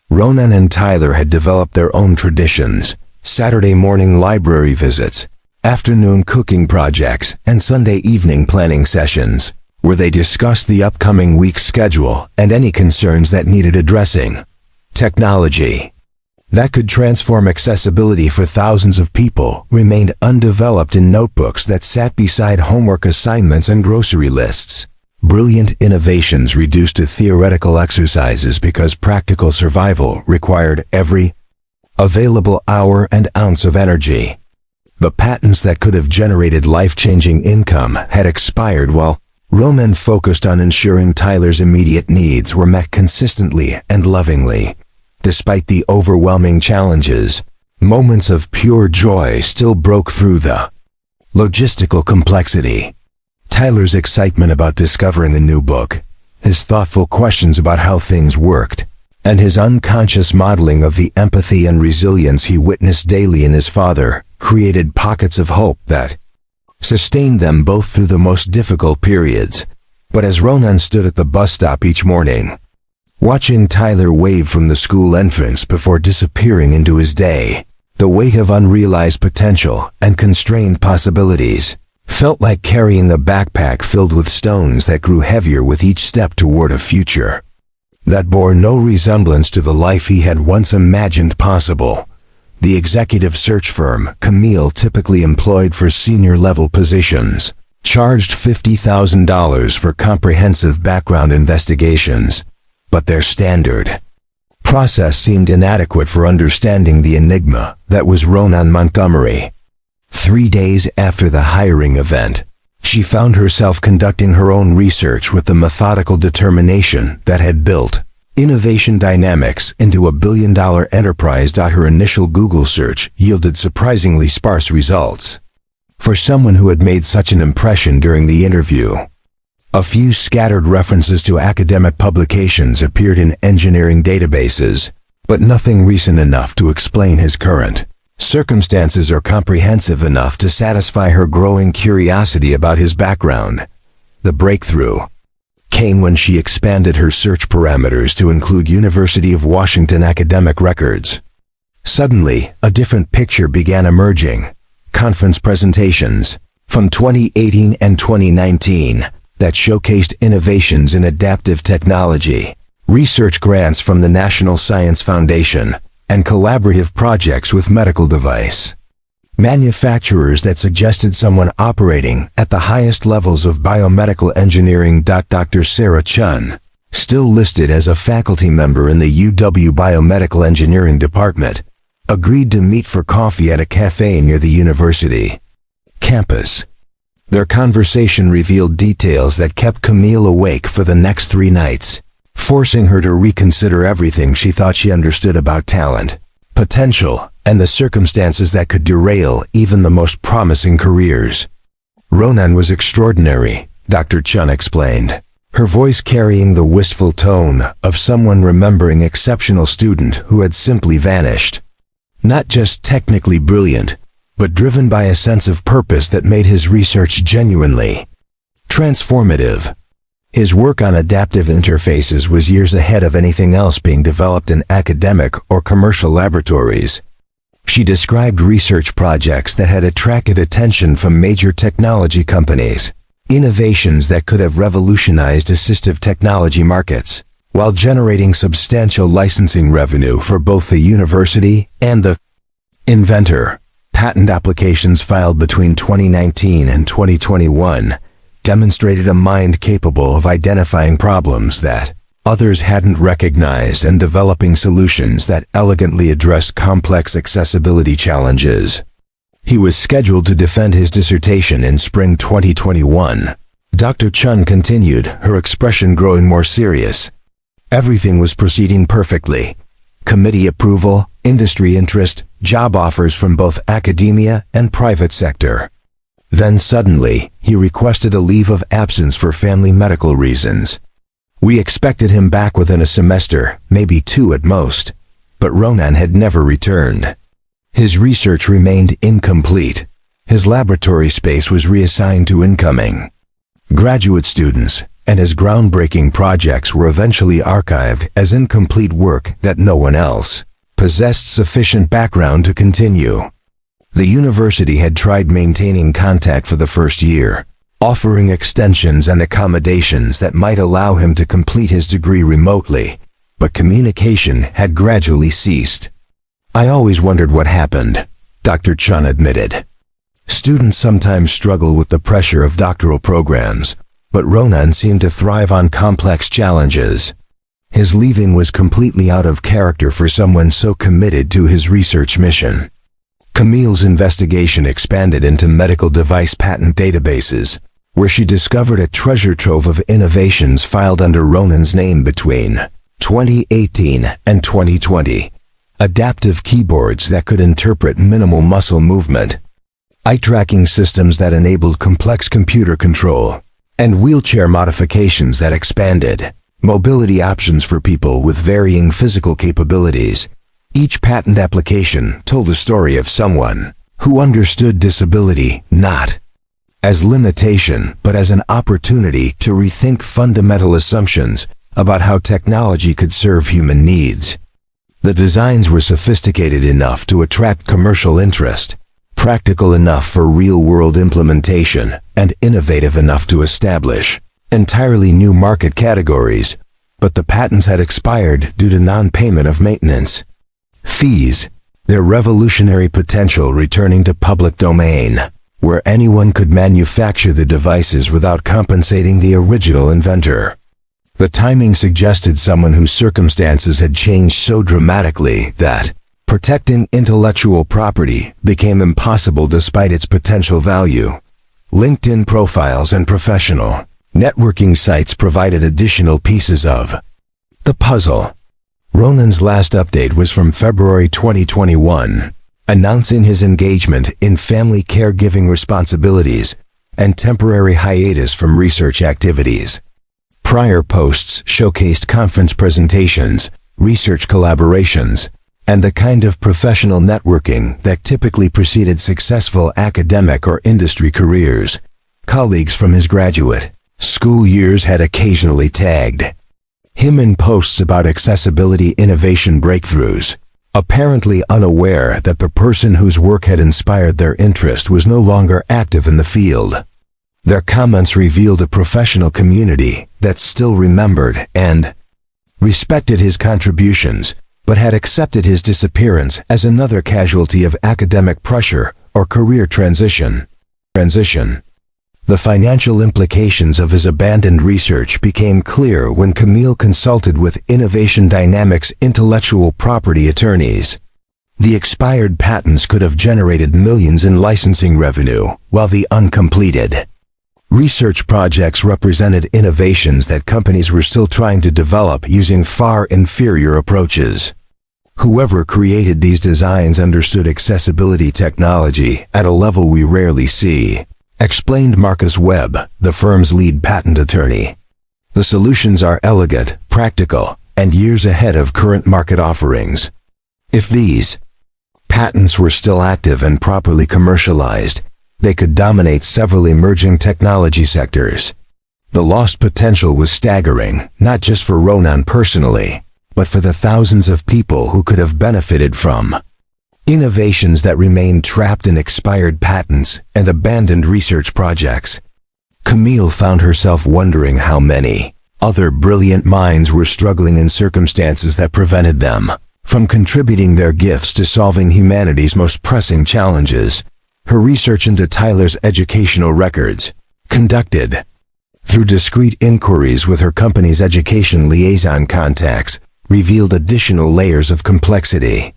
Ronan and Tyler had developed their own traditions: Saturday morning library visits, afternoon cooking projects, and Sunday evening planning sessions, where they discussed the upcoming week's schedule and any concerns that needed addressing. Technology that could transform accessibility for thousands of people remained undeveloped in notebooks that sat beside homework assignments and grocery lists. Brilliant innovations reduced to theoretical exercises because practical survival required every available hour and ounce of energy. The patents that could have generated life-changing income had expired while Ronan focused on ensuring Tyler's immediate needs were met consistently and lovingly. Despite the overwhelming challenges, moments of pure joy still broke through the logistical complexity. Tyler's excitement about discovering the new book, his thoughtful questions about how things worked, and his unconscious modeling of the empathy and resilience he witnessed daily in his father created pockets of hope that sustained them both through the most difficult periods. But as Ronan stood at the bus stop each morning, watching Tyler wave from the school entrance before disappearing into his day, the weight of unrealized potential and constrained possibilities felt like carrying a backpack filled with stones that grew heavier with each step toward a future that bore no resemblance to the life he had once imagined possible. The executive search firm Camille typically employed for senior-level positions charged $50,000 for comprehensive background investigations, but their standard process seemed inadequate for understanding the enigma that was Ronan Montgomery. 3 days after the hiring event, she found herself conducting her own research with the methodical determination that had built Innovation Dynamics into a billion-dollar enterprise. Her initial Google search yielded surprisingly sparse results for someone who had made such an impression during the interview. A few scattered references to academic publications appeared in engineering databases, but nothing recent enough to explain his current circumstances or comprehensive enough to satisfy her growing curiosity about his background. The breakthrough came when she expanded her search parameters to include University of Washington academic records. Suddenly, a different picture began emerging: conference presentations from 2018 and 2019 that showcased innovations in adaptive technology, research grants from the National Science Foundation, and collaborative projects with medical device manufacturers that suggested someone operating at the highest levels of biomedical engineering. Dr. Sarah Chun, still listed as a faculty member in the UW Biomedical Engineering Department, agreed to meet for coffee at a cafe near the university campus. Their conversation revealed details that kept Camille awake for the next 3 nights, forcing her to reconsider everything she thought she understood about talent, potential, and the circumstances that could derail even the most promising careers. Ronan was extraordinary, Dr. Chun explained, her voice carrying the wistful tone of someone remembering an exceptional student who had simply vanished. Not just technically brilliant, but driven by a sense of purpose that made his research genuinely transformative. His work on adaptive interfaces was years ahead of anything else being developed in academic or commercial laboratories. She described research projects that had attracted attention from major technology companies, innovations that could have revolutionized assistive technology markets, while generating substantial licensing revenue for both the university and the inventor. Patent applications filed between 2019 and 2021 demonstrated a mind capable of identifying problems that others hadn't recognized and developing solutions that elegantly addressed complex accessibility challenges. He was scheduled to defend his dissertation in spring 2021. Dr. Chun continued, her expression growing more serious. Everything was proceeding perfectly. Committee approval, industry interest, job offers from both academia and private sector. Then suddenly, he requested a leave of absence for family medical reasons. We expected him back within a semester, maybe 2 at most. but Ronan had never returned. His research remained incomplete. His laboratory space was reassigned to incoming graduate students, and his groundbreaking projects were eventually archived as incomplete work that no one else possessed sufficient background to continue. The university had tried maintaining contact for the first year, offering extensions and accommodations that might allow him to complete his degree remotely, but communication had gradually ceased. "I always wondered what happened," Dr. Chun admitted. Students sometimes struggle with the pressure of doctoral programs, but Ronan seemed to thrive on complex challenges. His leaving was completely out of character for someone so committed to his research mission. Camille's investigation expanded into medical device patent databases, where she discovered a treasure trove of innovations filed under Ronan's name between 2018 and 2020. Adaptive keyboards that could interpret minimal muscle movement, eye-tracking systems that enabled complex computer control, and wheelchair modifications that expanded mobility options for people with varying physical capabilities. Each patent application told the story of someone who understood disability not as limitation but as an opportunity to rethink fundamental assumptions about how technology could serve human needs. The designs were sophisticated enough to attract commercial interest, practical enough for real-world implementation, and innovative enough to establish entirely new market categories, but the patents had expired due to non-payment of maintenance fees, their revolutionary potential returning to public domain, where anyone could manufacture the devices without compensating the original inventor. The timing suggested someone whose circumstances had changed so dramatically that protecting intellectual property became impossible despite its potential value. LinkedIn profiles and professional networking sites provided additional pieces of the puzzle. Ronan's last update was from February 2021, announcing his engagement in family caregiving responsibilities and temporary hiatus from research activities. Prior posts showcased conference presentations, research collaborations, and the kind of professional networking that typically preceded successful academic or industry careers. Colleagues from his graduate school years had occasionally tagged him in posts about accessibility innovation breakthroughs, apparently unaware that the person whose work had inspired their interest was no longer active in the field. Their comments revealed a professional community that still remembered and respected his contributions, but had accepted his disappearance as another casualty of academic pressure or career transition. The financial implications of his abandoned research became clear when Camille consulted with Innovation Dynamics intellectual property attorneys. The expired patents could have generated millions in licensing revenue, while the uncompleted research projects represented innovations that companies were still trying to develop using far inferior approaches. Whoever created these designs understood accessibility technology at a level we rarely see, explained Marcus Webb, the firm's lead patent attorney. The solutions are elegant, practical, and years ahead of current market offerings. If these patents were still active and properly commercialized, they could dominate several emerging technology sectors. The lost potential was staggering, not just for Ronan personally, but for the thousands of people who could have benefited from innovations that remained trapped in expired patents and abandoned research projects. Camille found herself wondering how many other brilliant minds were struggling in circumstances that prevented them from contributing their gifts to solving humanity's most pressing challenges. Her research into Tyler's educational records, conducted through discreet inquiries with her company's education liaison contacts, revealed additional layers of complexity.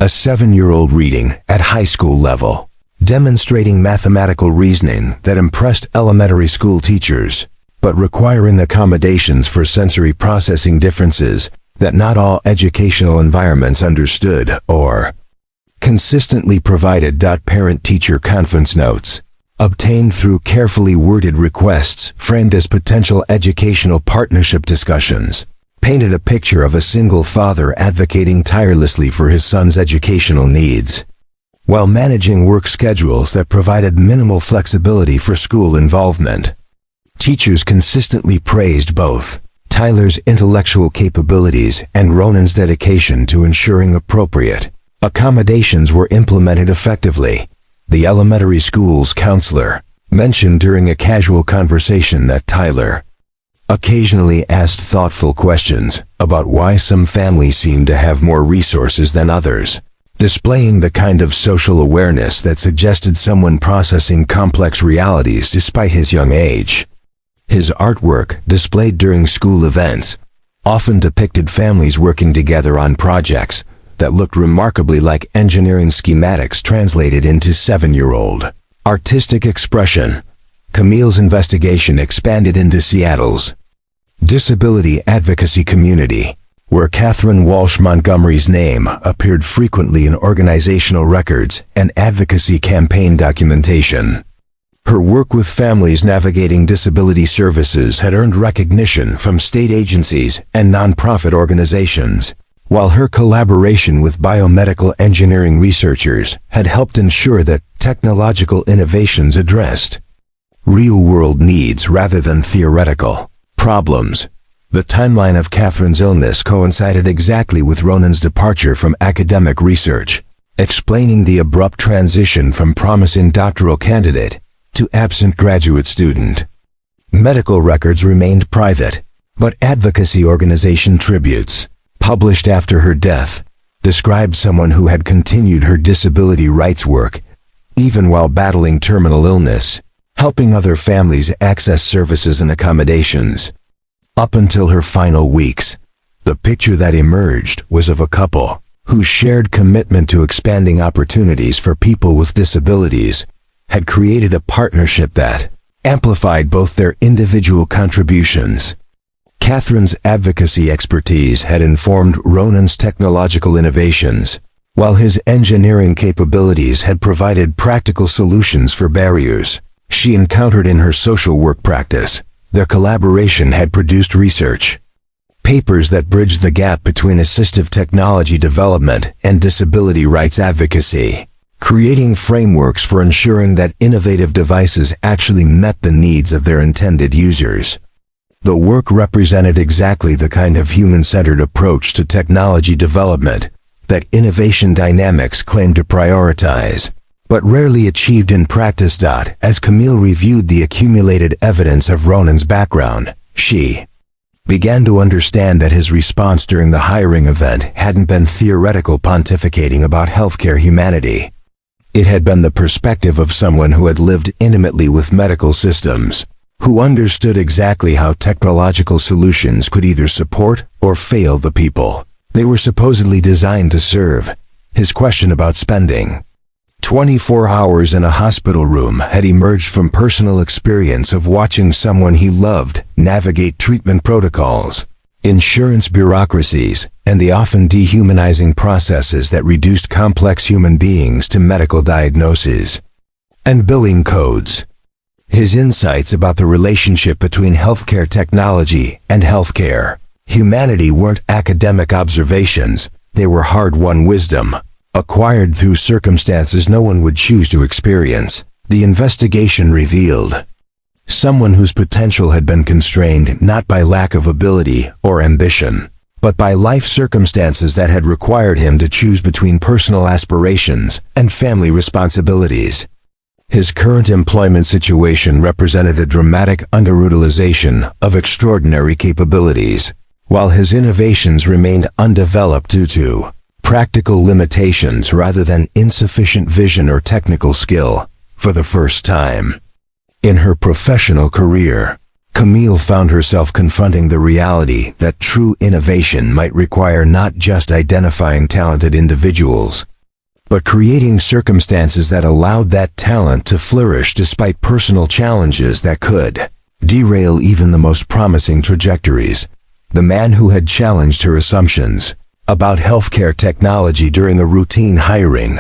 A 7-year-old reading at high school level, demonstrating mathematical reasoning that impressed elementary school teachers, but requiring accommodations for sensory processing differences that not all educational environments understood or consistently provided. Parent-teacher conference notes, obtained through carefully worded requests framed as potential educational partnership discussions, painted a picture of a single father advocating tirelessly for his son's educational needs, while managing work schedules that provided minimal flexibility for school involvement. Teachers consistently praised both Tyler's intellectual capabilities and Ronan's dedication to ensuring appropriate accommodations were implemented effectively. The elementary school's counselor mentioned during a casual conversation that Tyler occasionally asked thoughtful questions about why some families seem to have more resources than others, displaying the kind of social awareness that suggested someone processing complex realities despite his young age. His artwork, displayed during school events, often depicted families working together on projects that looked remarkably like engineering schematics translated into 7-year-old artistic expression. Camille's investigation expanded into Seattle's disability advocacy community, where Catherine Walsh Montgomery's name appeared frequently in organizational records and advocacy campaign documentation. Her work with families navigating disability services had earned recognition from state agencies and nonprofit organizations, while her collaboration with biomedical engineering researchers had helped ensure that technological innovations addressed real-world needs rather than theoretical problems. The timeline of Catherine's illness coincided exactly with Ronan's departure from academic research, explaining the abrupt transition from promising doctoral candidate to absent graduate student. Medical records remained private, but advocacy organization tributes, published after her death, described someone who had continued her disability rights work, even while battling terminal illness, helping other families access services and accommodations. Up until her final weeks, the picture that emerged was of a couple whose shared commitment to expanding opportunities for people with disabilities had created a partnership that amplified both their individual contributions. Catherine's advocacy expertise had informed Ronan's technological innovations, while his engineering capabilities had provided practical solutions for barriers she encountered in her social work practice. Their collaboration had produced research papers that bridged the gap between assistive technology development and disability rights advocacy, creating frameworks for ensuring that innovative devices actually met the needs of their intended users. The work represented exactly the kind of human-centered approach to technology development that Innovation Dynamics claimed to prioritize, but rarely achieved in practice. As Camille reviewed the accumulated evidence of Ronan's background, she began to understand that his response during the hiring event hadn't been theoretical pontificating about healthcare humanity. It had been the perspective of someone who had lived intimately with medical systems, who understood exactly how technological solutions could either support or fail the people they were supposedly designed to serve. His question about spending 24 hours in a hospital room had emerged from personal experience of watching someone he loved navigate treatment protocols, insurance bureaucracies, and the often dehumanizing processes that reduced complex human beings to medical diagnoses and billing codes. His insights about the relationship between healthcare technology and healthcare humanity weren't academic observations, they were hard-won wisdom, acquired through circumstances no one would choose to experience. The investigation revealed someone whose potential had been constrained not by lack of ability or ambition, but by life circumstances that had required him to choose between personal aspirations and family responsibilities. His current employment situation represented a dramatic underutilization of extraordinary capabilities, while his innovations remained undeveloped due to practical limitations rather than insufficient vision or technical skill. For the first time in her professional career, Camille found herself confronting the reality that true innovation might require not just identifying talented individuals, but creating circumstances that allowed that talent to flourish despite personal challenges that could derail even the most promising trajectories. The man who had challenged her assumptions about healthcare technology during a routine hiring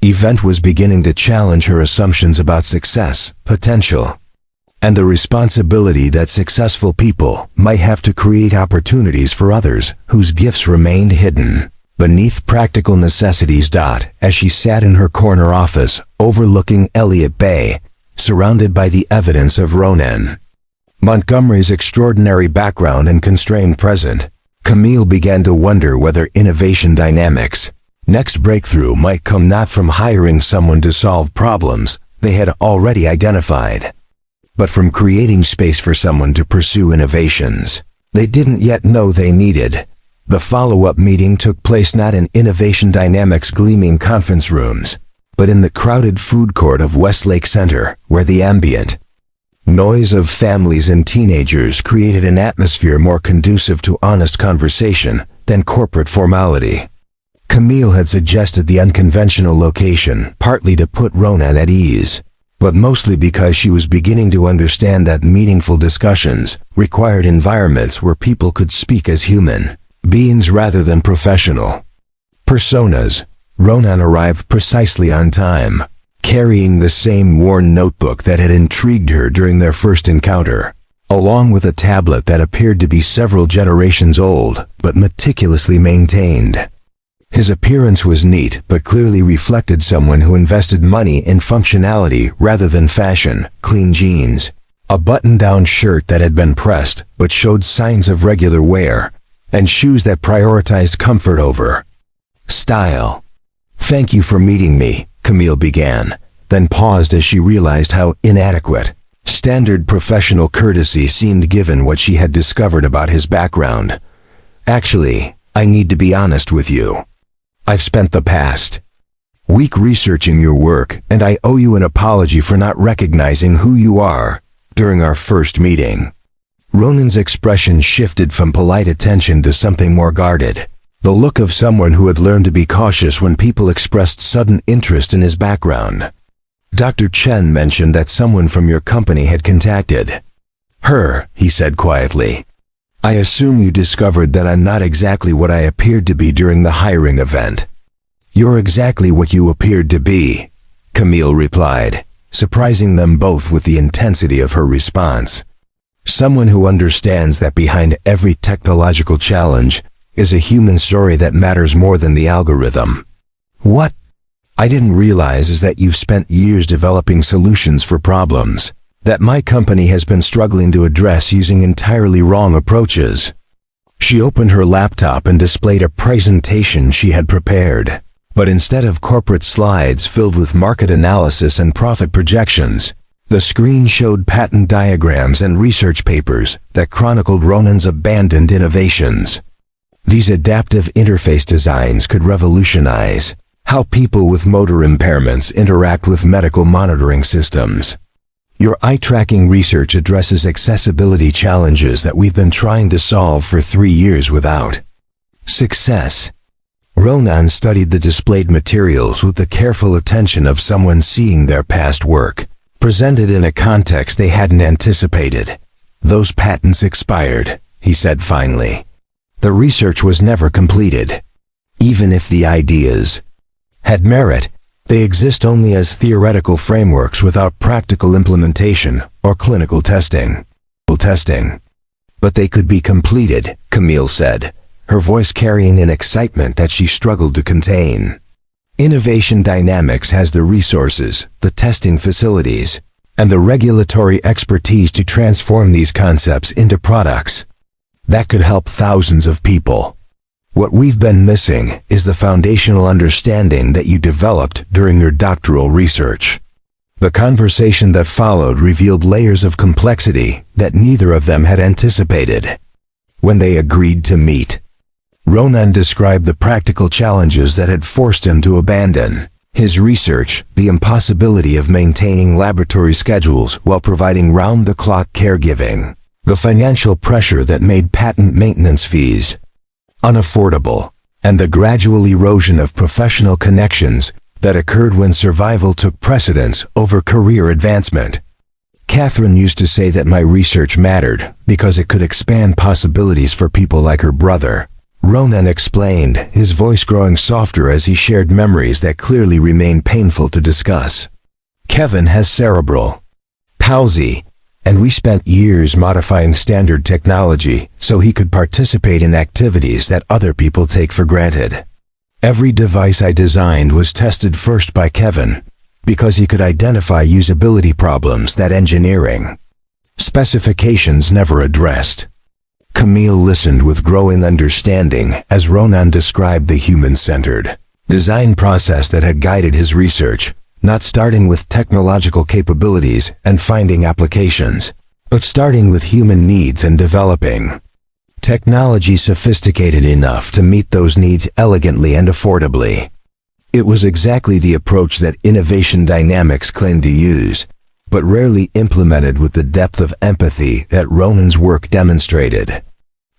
event was beginning to challenge her assumptions about success potential. and the responsibility that successful people might have to create opportunities for others whose gifts remained hidden beneath practical necessities. As she sat in her corner office overlooking Elliott Bay, surrounded by the evidence of Ronan Montgomery's extraordinary background and constrained present, Camille began to wonder whether Innovation Dynamics' next breakthrough might come not from hiring someone to solve problems they had already identified, but from creating space for someone to pursue innovations they didn't yet know they needed. The follow-up meeting took place not in Innovation Dynamics' gleaming conference rooms, but in the crowded food court of Westlake Center, where the ambient noise of families and teenagers created an atmosphere more conducive to honest conversation than corporate formality. Camille had suggested the unconventional location, partly to put Ronan at ease, but mostly because she was beginning to understand that meaningful discussions required environments where people could speak as human beings rather than professional personas. Ronan arrived precisely on time, carrying the same worn notebook that had intrigued her during their first encounter, along with a tablet that appeared to be several generations old but meticulously maintained. His appearance was neat but clearly reflected someone who invested money in functionality rather than fashion. Clean jeans, a button-down shirt that had been pressed but showed signs of regular wear, and shoes that prioritized comfort over style. "Thank you for meeting me," Camille began, then paused as she realized how inadequate standard professional courtesy seemed given what she had discovered about his background. "Actually, I need to be honest with you. I've spent the past week researching your work, and I owe you an apology for not recognizing who you are during our first meeting." Ronan's expression shifted from polite attention to something more guarded, the look of someone who had learned to be cautious when people expressed sudden interest in his background. "Dr. Chen mentioned that someone from your company had contacted her," he said quietly. "I assume you discovered that I'm not exactly what I appeared to be during the hiring event." "You're exactly what you appeared to be," Camille replied, surprising them both with the intensity of her response. "Someone who understands that behind every technological challenge is a human story that matters more than the algorithm." "What I didn't realize is that you've spent years developing solutions for problems that my company has been struggling to address using entirely wrong approaches." She opened her laptop and displayed a presentation she had prepared, but instead of corporate slides filled with market analysis and profit projections, the screen showed patent diagrams and research papers that chronicled Ronan's abandoned innovations. These adaptive interface designs could revolutionize how people with motor impairments interact with medical monitoring systems. "Your eye-tracking research addresses accessibility challenges that we've been trying to solve for 3 years without success." Ronan studied the displayed materials with the careful attention of someone seeing their past work presented in a context they hadn't anticipated. "Those patents expired," he said finally. "The research was never completed. Even if the ideas had merit, they exist only as theoretical frameworks without practical implementation or clinical testing. But they could be completed," Camille said, her voice carrying an excitement that she struggled to contain. "Innovation Dynamics has the resources, the testing facilities, and the regulatory expertise to transform these concepts into products that could help thousands of people. What we've been missing is the foundational understanding that you developed during your doctoral research." The conversation that followed revealed layers of complexity that neither of them had anticipated. When they agreed to meet, Ronan described the practical challenges that had forced him to abandon his research, the impossibility of maintaining laboratory schedules while providing round-the-clock caregiving, the financial pressure that made patent maintenance fees unaffordable, and the gradual erosion of professional connections that occurred when survival took precedence over career advancement. "Catherine used to say that my research mattered because it could expand possibilities for people like her brother," Ronan explained, his voice growing softer as he shared memories that clearly remained painful to discuss. "Kevin has cerebral palsy, and we spent years modifying standard technology so he could participate in activities that other people take for granted. Every device I designed was tested first by Kevin, because he could identify usability problems that engineering specifications never addressed. Camille listened with growing understanding as Ronan described the human-centered design process that had guided his research, not starting with technological capabilities and finding applications, but starting with human needs and developing technology sophisticated enough to meet those needs elegantly and affordably. It was exactly the approach that Innovation Dynamics claimed to use, but rarely implemented with the depth of empathy that Ronan's work demonstrated.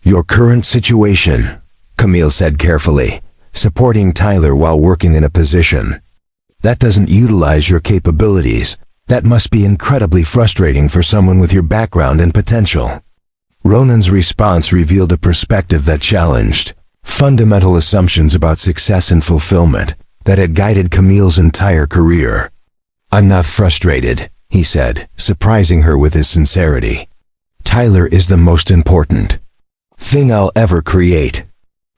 Your current situation, Camille said carefully, supporting Tyler while working in a position that doesn't utilize your capabilities, that must be incredibly frustrating for someone with your background and potential. Ronan's response revealed a perspective that challenged fundamental assumptions about success and fulfillment that had guided Camille's entire career. I'm not frustrated, he said, surprising her with his sincerity. Tyler is the most important thing I'll ever create.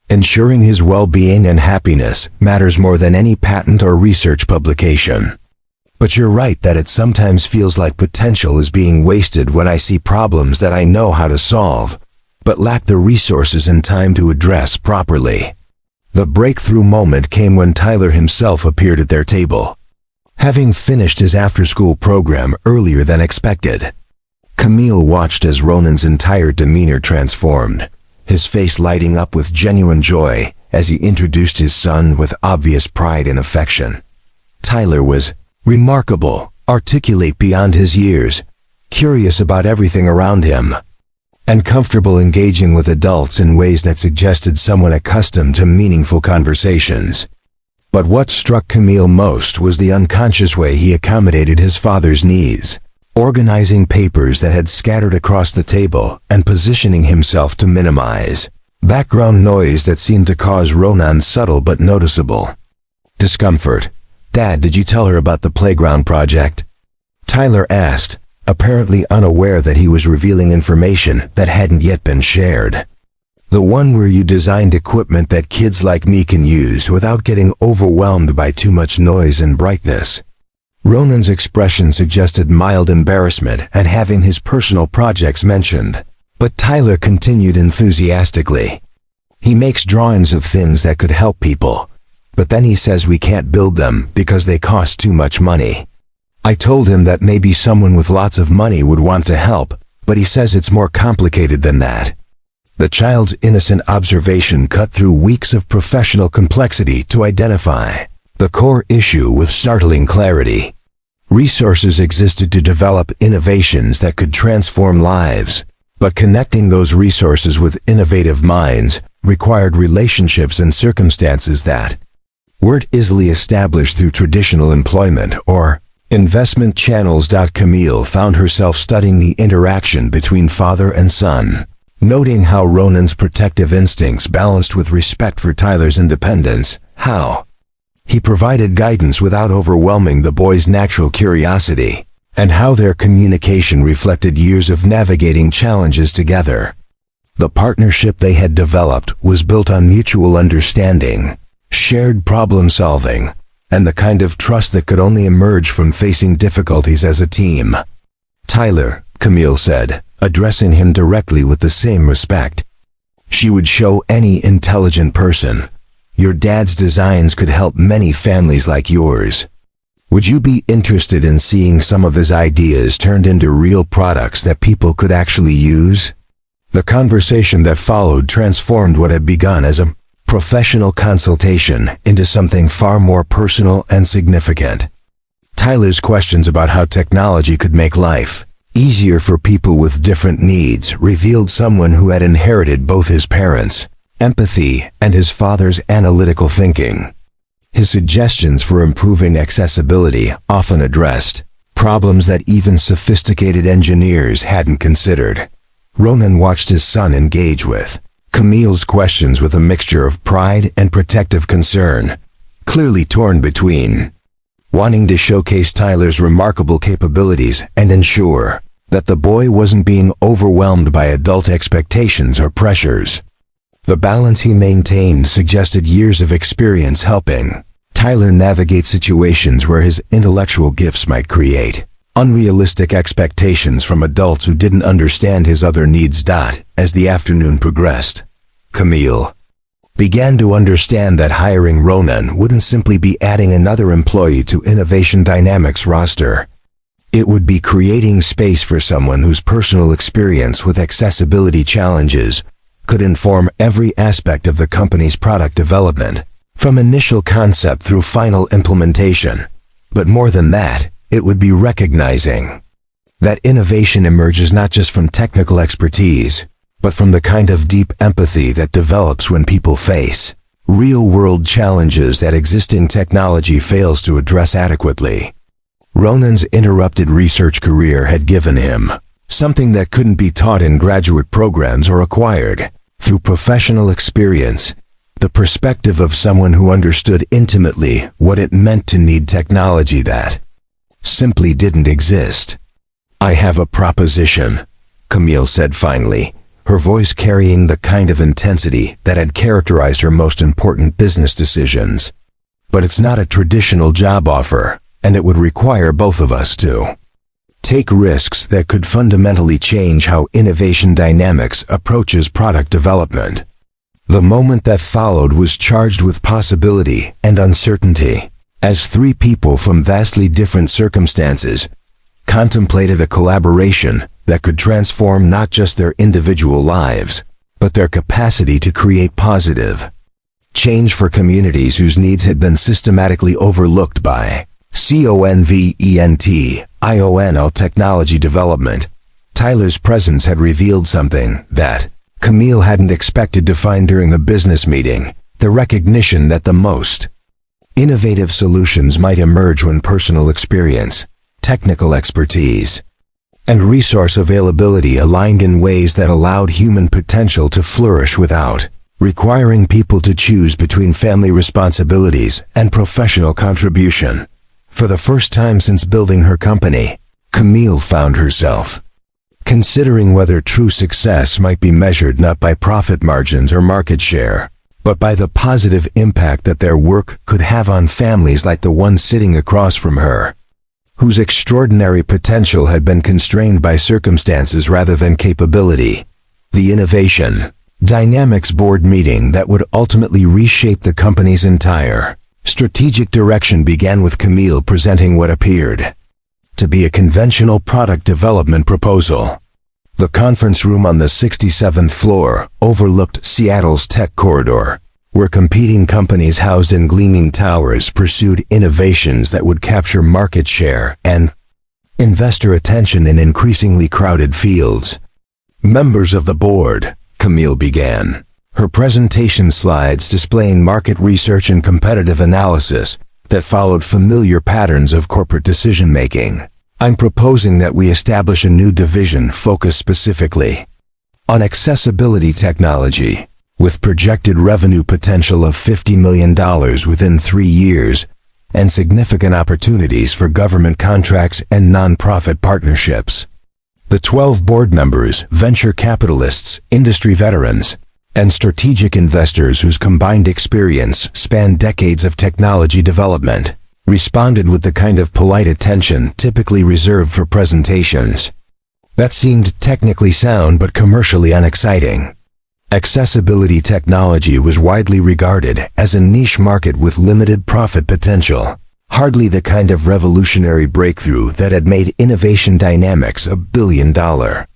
Ensuring his well-being and happiness matters more than any patent or research publication. But you're right that it sometimes feels like potential is being wasted when I see problems that I know how to solve, but lack the resources and time to address properly. The breakthrough moment came when Tyler himself appeared at their table, having finished his after-school program earlier than expected. Camille watched as Ronan's entire demeanor transformed, his face lighting up with genuine joy as he introduced his son with obvious pride and affection. Tyler was remarkable, articulate beyond his years, curious about everything around him, and comfortable engaging with adults in ways that suggested someone accustomed to meaningful conversations. But what struck Camille most was the unconscious way he accommodated his father's needs, organizing papers that had scattered across the table and positioning himself to minimize background noise that seemed to cause Ronan subtle but noticeable discomfort. Dad, did you tell her about the playground project? Tyler asked, apparently unaware that he was revealing information that hadn't yet been shared. The one where you designed equipment that kids like me can use without getting overwhelmed by too much noise and brightness. Ronan's expression suggested mild embarrassment at having his personal projects mentioned, but Tyler continued enthusiastically. He makes drawings of things that could help people, but then he says we can't build them because they cost too much money. I told him that maybe someone with lots of money would want to help, but he says it's more complicated than that. The child's innocent observation cut through weeks of professional complexity to identify the core issue with startling clarity. Resources existed to develop innovations that could transform lives, but connecting those resources with innovative minds required relationships and circumstances that weren't easily established through traditional employment or investment channels. Camille found herself studying the interaction between father and son, noting how Ronan's protective instincts balanced with respect for Tyler's independence, how he provided guidance without overwhelming the boy's natural curiosity, and how their communication reflected years of navigating challenges together. The partnership they had developed was built on mutual understanding, shared problem-solving, and the kind of trust that could only emerge from facing difficulties as a team. Tyler, Camille said, addressing him directly with the same respect. She would show any intelligent person. Your dad's designs could help many families like yours. Would you be interested in seeing some of his ideas turned into real products that people could actually use? The conversation that followed transformed what had begun as a professional consultation into something far more personal and significant. Tyler's questions about how technology could make life easier for people with different needs revealed someone who had inherited both his parents' empathy and his father's analytical thinking. His suggestions for improving accessibility often addressed problems that even sophisticated engineers hadn't considered. Ronan watched his son engage with Camille's questions with a mixture of pride and protective concern, clearly torn between wanting to showcase Tyler's remarkable capabilities and ensure that the boy wasn't being overwhelmed by adult expectations or pressures. The balance he maintained suggested years of experience helping Tyler navigate situations where his intellectual gifts might create unrealistic expectations from adults who didn't understand his other needs. As the afternoon progressed, Camille began to understand that hiring Ronan wouldn't simply be adding another employee to Innovation Dynamics' roster. It would be creating space for someone whose personal experience with accessibility challenges could inform every aspect of the company's product development, from initial concept through final implementation. But more than that, it would be recognizing that innovation emerges not just from technical expertise, but from the kind of deep empathy that develops when people face real-world challenges that existing technology fails to address adequately. Ronan's interrupted research career had given him something that couldn't be taught in graduate programs or acquired through professional experience, the perspective of someone who understood intimately what it meant to need technology that simply didn't exist. "I have a proposition," Camille said finally, her voice carrying the kind of intensity that had characterized her most important business decisions. "But it's not a traditional job offer, and it would require both of us to take risks that could fundamentally change how Innovation Dynamics approaches product development." The moment that followed was charged with possibility and uncertainty, as three people from vastly different circumstances contemplated a collaboration that could transform not just their individual lives, but their capacity to create positive change for communities whose needs had been systematically overlooked by CONVENTIONL technology development. Tyler's presence had revealed something that Camille hadn't expected to find during the business meeting, the recognition that the most innovative solutions might emerge when personal experience, technical expertise, and resource availability aligned in ways that allowed human potential to flourish without requiring people to choose between family responsibilities and professional contribution. For the first time since building her company, Camille found herself considering whether true success might be measured not by profit margins or market share, but by the positive impact that their work could have on families like the one sitting across from her, whose extraordinary potential had been constrained by circumstances rather than capability. The Innovation Dynamics board meeting that would ultimately reshape the company's entire strategic direction began with Camille presenting what appeared to be a conventional product development proposal. The conference room on the 67th floor overlooked Seattle's tech corridor, where competing companies housed in gleaming towers pursued innovations that would capture market share and investor attention in increasingly crowded fields. "Members of the board," Camille began, her presentation slides displaying market research and competitive analysis that followed familiar patterns of corporate decision-making. "I'm proposing that we establish a new division focused specifically on accessibility technology, with projected revenue potential of $50 million within 3 years, and significant opportunities for government contracts and nonprofit partnerships." The 12 board members, venture capitalists, industry veterans, and strategic investors whose combined experience spanned decades of technology development, responded with the kind of polite attention typically reserved for presentations that seemed technically sound but commercially unexciting. Accessibility technology was widely regarded as a niche market with limited profit potential, hardly the kind of revolutionary breakthrough that had made Innovation Dynamics a billion-dollar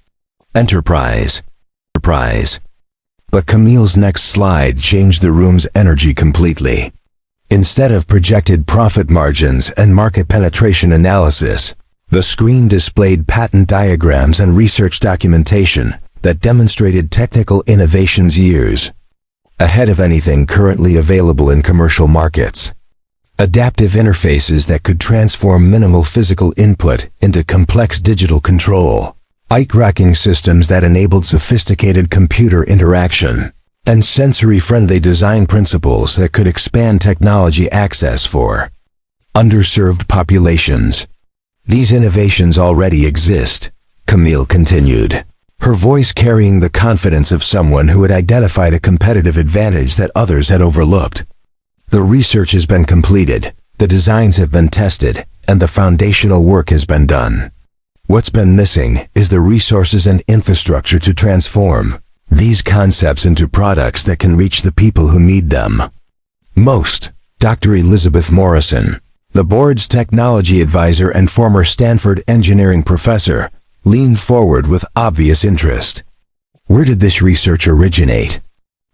enterprise. But Camille's next slide changed the room's energy completely. Instead of projected profit margins and market penetration analysis, the screen displayed patent diagrams and research documentation that demonstrated technical innovations years ahead of anything currently available in commercial markets. Adaptive interfaces that could transform minimal physical input into complex digital control, eye-tracking systems that enabled sophisticated computer interaction, and sensory-friendly design principles that could expand technology access for underserved populations. These innovations already exist, Camille continued, her voice carrying the confidence of someone who had identified a competitive advantage that others had overlooked. The research has been completed, the designs have been tested, and the foundational work has been done. What's been missing is the resources and infrastructure to transform these concepts into products that can reach the people who need them most. Dr. Elizabeth Morrison, the board's technology advisor and former Stanford engineering professor, leaned forward with obvious interest. Where did this research originate?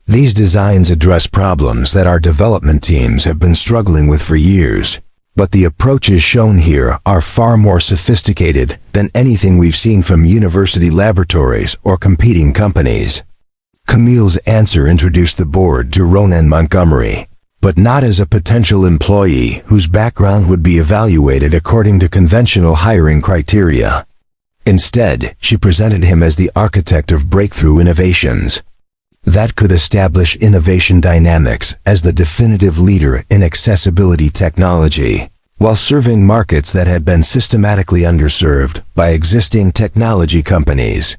These designs address problems that our development teams have been struggling with for years, but the approaches shown here are far more sophisticated than anything we've seen from university laboratories or competing companies. Camille's answer introduced the board to Ronan Montgomery, but not as a potential employee whose background would be evaluated according to conventional hiring criteria. Instead, she presented him as the architect of breakthrough innovations that could establish Innovation Dynamics as the definitive leader in accessibility technology, while serving markets that had been systematically underserved by existing technology companies.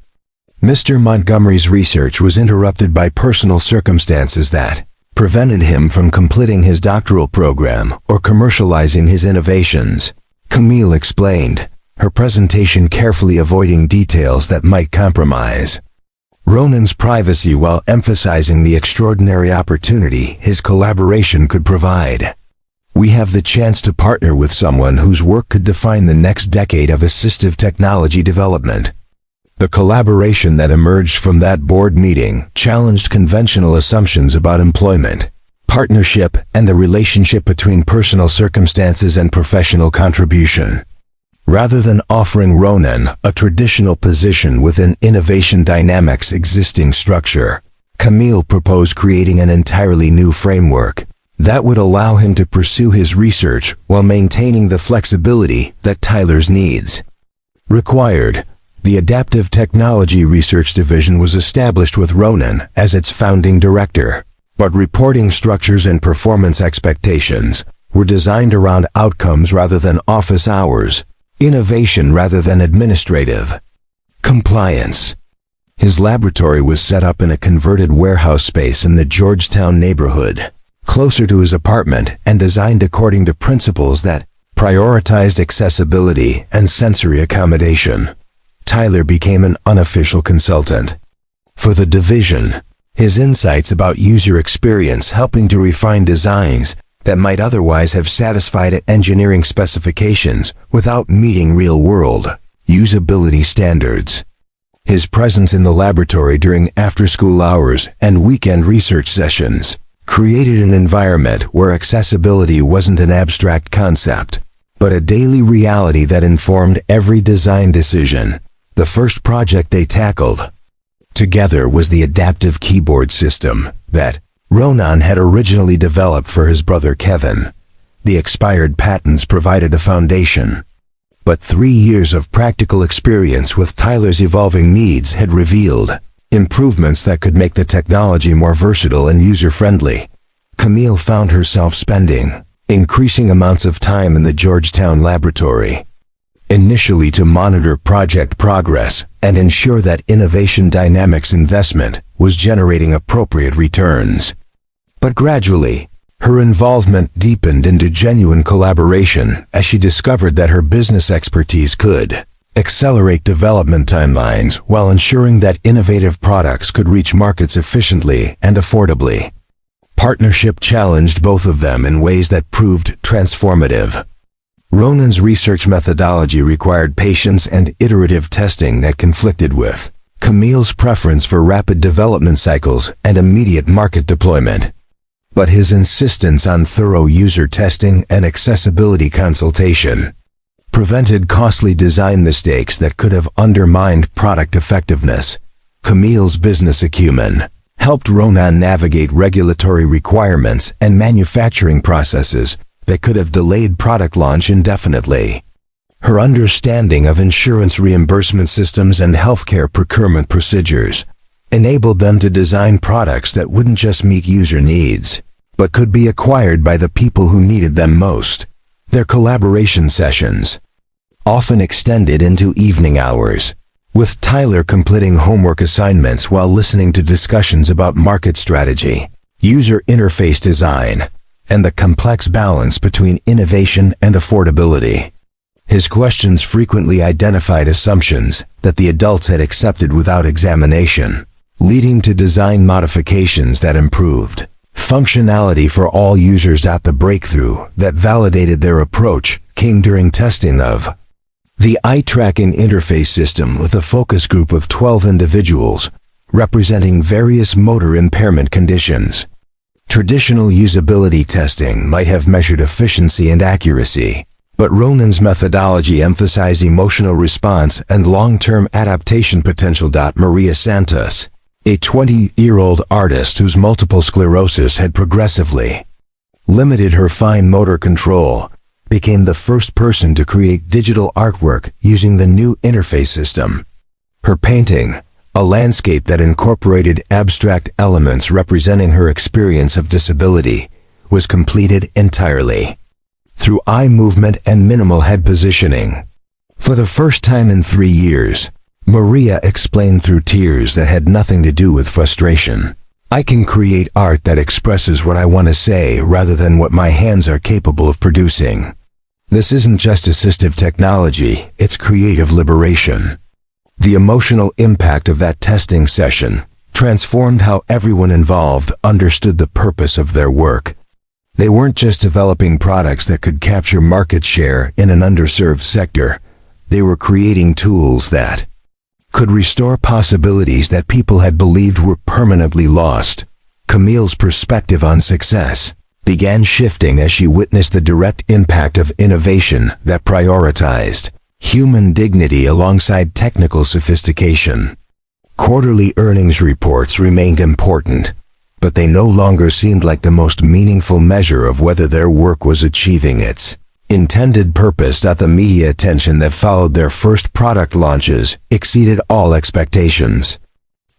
Mr. Montgomery's research was interrupted by personal circumstances that prevented him from completing his doctoral program or commercializing his innovations, Camille explained, her presentation carefully avoiding details that might compromise Ronan's privacy while emphasizing the extraordinary opportunity his collaboration could provide. We have the chance to partner with someone whose work could define the next decade of assistive technology development. The collaboration that emerged from that board meeting challenged conventional assumptions about employment, partnership, and the relationship between personal circumstances and professional contribution. Rather than offering Ronan a traditional position within Innovation Dynamics' existing structure, Camille proposed creating an entirely new framework that would allow him to pursue his research while maintaining the flexibility that Tyler's needs required. The Adaptive Technology Research Division was established with Ronan as its founding director, but reporting structures and performance expectations were designed around outcomes rather than office hours, innovation rather than administrative compliance. His laboratory was set up in a converted warehouse space in the Georgetown neighborhood, closer to his apartment and designed according to principles that prioritized accessibility and sensory accommodation. Tyler became an unofficial consultant for the division, his insights about user experience helping to refine designs that might otherwise have satisfied engineering specifications without meeting real-world usability standards. His presence in the laboratory during after-school hours and weekend research sessions created an environment where accessibility wasn't an abstract concept, but a daily reality that informed every design decision. The first project they tackled together was the adaptive keyboard system that Ronan had originally developed for his brother Kevin. The expired patents provided a foundation, but 3 years of practical experience with Tyler's evolving needs had revealed improvements that could make the technology more versatile and user-friendly. Camille found herself spending increasing amounts of time in the Georgetown laboratory, initially to monitor project progress and ensure that Innovation Dynamics investment was generating appropriate returns. But gradually, her involvement deepened into genuine collaboration as she discovered that her business expertise could accelerate development timelines while ensuring that innovative products could reach markets efficiently and affordably. Partnership challenged both of them in ways that proved transformative. Ronan's research methodology required patience and iterative testing that conflicted with Camille's preference for rapid development cycles and immediate market deployment. But his insistence on thorough user testing and accessibility consultation prevented costly design mistakes that could have undermined product effectiveness. Camille's business acumen helped Ronan navigate regulatory requirements and manufacturing processes that could have delayed product launch indefinitely. Her understanding of insurance reimbursement systems and healthcare procurement procedures enabled them to design products that wouldn't just meet user needs, but could be acquired by the people who needed them most. Their collaboration sessions often extended into evening hours, with Tyler completing homework assignments while listening to discussions about market strategy, user interface design, and the complex balance between innovation and affordability. His questions frequently identified assumptions that the adults had accepted without examination, leading to design modifications that improved functionality for all users. The breakthrough that validated their approach came during testing of the eye tracking interface system with a focus group of 12 individuals representing various motor impairment conditions. Traditional usability testing might have measured efficiency and accuracy, but Ronan's methodology emphasized emotional response and long-term adaptation potential. Maria Santos, a 20-year-old artist whose multiple sclerosis had progressively limited her fine motor control, became the first person to create digital artwork using the new interface system. Her painting, a landscape that incorporated abstract elements representing her experience of disability, was completed entirely through eye movement and minimal head positioning. For the first time in 3 years, Maria explained through tears that had nothing to do with frustration. "I can create art that expresses what I want to say rather than what my hands are capable of producing. This isn't just assistive technology, it's creative liberation." The emotional impact of that testing session transformed how everyone involved understood the purpose of their work. They weren't just developing products that could capture market share in an underserved sector. They were creating tools that could restore possibilities that people had believed were permanently lost. Camille's perspective on success began shifting as she witnessed the direct impact of innovation that prioritized human dignity alongside technical sophistication. Quarterly earnings reports remained important, but they no longer seemed like the most meaningful measure of whether their work was achieving its intended purpose. The media attention that followed their first product launches exceeded all expectations.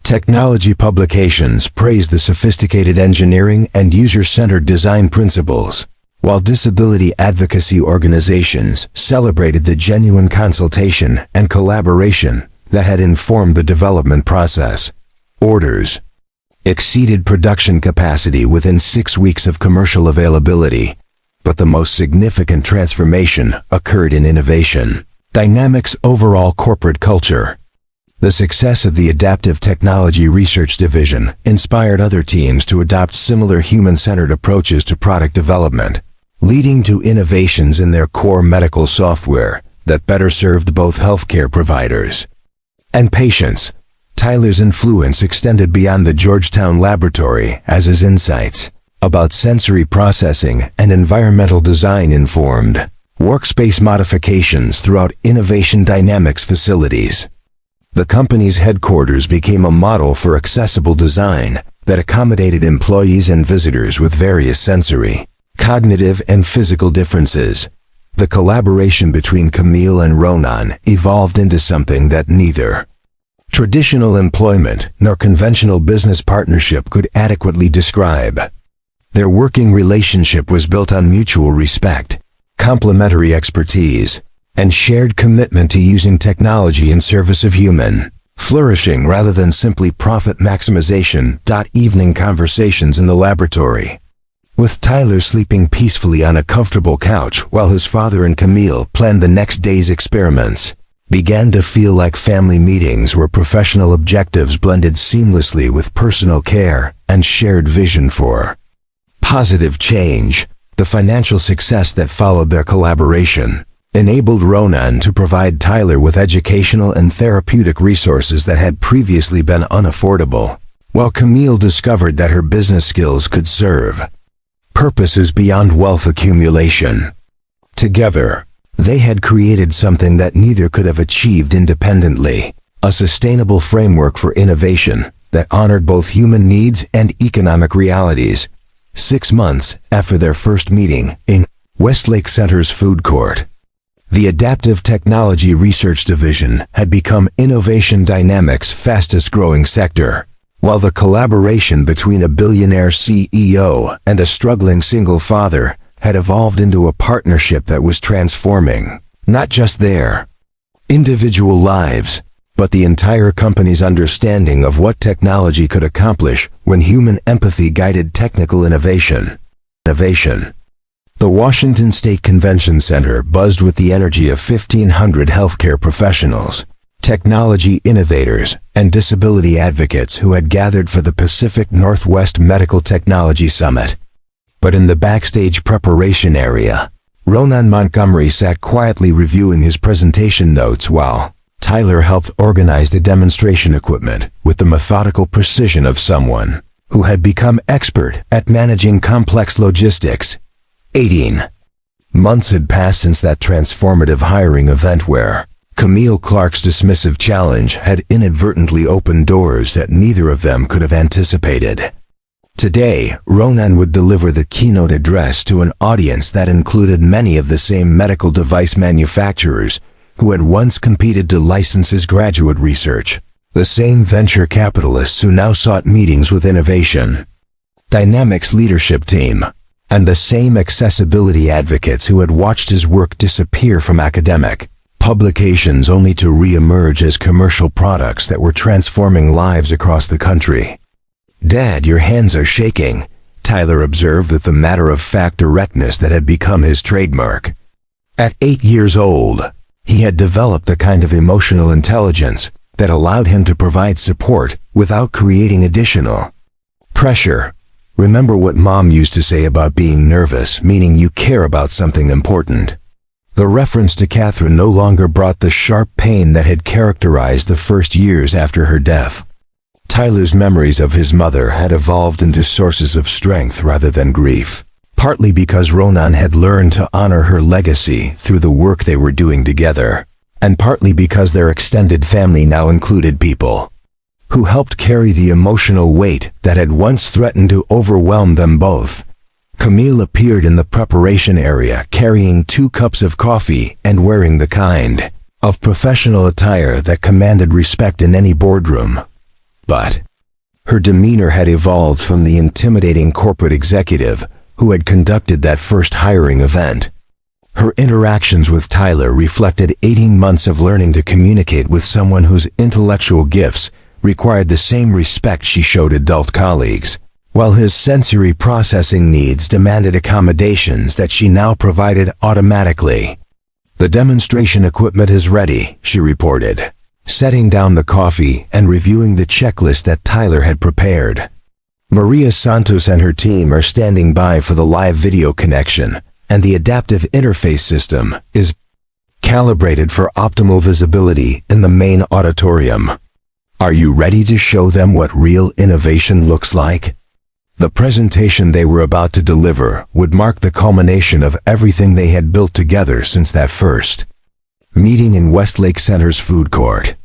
Technology publications praised the sophisticated engineering and user-centered design principles, while disability advocacy organizations celebrated the genuine consultation and collaboration that had informed the development process. Orders exceeded production capacity within 6 weeks of commercial availability, but the most significant transformation occurred in innovation. Dynamics' overall corporate culture. The success of the Adaptive Technology Research Division inspired other teams to adopt similar human-centered approaches to product development, leading to innovations in their core medical software that better served both healthcare providers and patients. Tyler's influence extended beyond the Georgetown laboratory as his insights about sensory processing and environmental design informed workspace modifications throughout Innovation Dynamics facilities. The company's headquarters became a model for accessible design that accommodated employees and visitors with various sensory, cognitive, and physical differences. The collaboration between Camille and Ronan evolved into something that neither traditional employment nor conventional business partnership could adequately describe. Their working relationship was built on mutual respect, complementary expertise, and shared commitment to using technology in service of human flourishing rather than simply profit maximization. Evening conversations in the laboratory. With Tyler sleeping peacefully on a comfortable couch while his father and Camille planned the next day's experiments, began to feel like family meetings where professional objectives blended seamlessly with personal care and shared vision for positive change. The financial success that followed their collaboration enabled Ronan to provide Tyler with educational and therapeutic resources that had previously been unaffordable, while Camille discovered that her business skills could serve purposes beyond wealth accumulation. Together, they had created something that neither could have achieved independently, a sustainable framework for innovation that honored both human needs and economic realities. 6 months after their first meeting in Westlake Center's food court, the Adaptive Technology Research Division had become Innovation Dynamics' fastest-growing sector, while the collaboration between a billionaire CEO and a struggling single father had evolved into a partnership that was transforming not just their individual lives, but the entire company's understanding of what technology could accomplish when human empathy guided technical innovation. The Washington State Convention Center buzzed with the energy of 1,500 healthcare professionals, technology innovators, and disability advocates who had gathered for the Pacific Northwest Medical Technology Summit. But in the backstage preparation area, Ronan Montgomery sat quietly reviewing his presentation notes while Tyler helped organize the demonstration equipment with the methodical precision of someone who had become expert at managing complex logistics. 18 months had passed since that transformative hiring event where Camille Clark's dismissive challenge had inadvertently opened doors that neither of them could have anticipated. Today, Ronan would deliver the keynote address to an audience that included many of the same medical device manufacturers who had once competed to license his graduate research, the same venture capitalists who now sought meetings with Innovation Dynamics leadership team, and the same accessibility advocates who had watched his work disappear from academic publications only to re-emerge as commercial products that were transforming lives across the country. "Dad, your hands are shaking," Tyler observed with the matter-of-fact directness that had become his trademark. At 8 years old, he had developed the kind of emotional intelligence that allowed him to provide support without creating additional pressure. Remember what Mom used to say about being nervous, meaning you care about something important. The reference to Catherine no longer brought the sharp pain that had characterized the first years after her death. Tyler's memories of his mother had evolved into sources of strength rather than grief, partly because Ronan had learned to honor her legacy through the work they were doing together, and partly because their extended family now included people who helped carry the emotional weight that had once threatened to overwhelm them both. Camille appeared in the preparation area carrying 2 cups of coffee and wearing the kind of professional attire that commanded respect in any boardroom. But her demeanor had evolved from the intimidating corporate executive who had conducted that first hiring event. Her interactions with Tyler reflected 18 months of learning to communicate with someone whose intellectual gifts required the same respect she showed adult colleagues, while his sensory processing needs demanded accommodations that she now provided automatically. "The demonstration equipment is ready," she reported, setting down the coffee and reviewing the checklist that Tyler had prepared. "Maria Santos and her team are standing by for the live video connection, and the adaptive interface system is calibrated for optimal visibility in the main auditorium. Are you ready to show them what real innovation looks like?" The presentation they were about to deliver would mark the culmination of everything they had built together since that first meeting in Westlake Center's food court.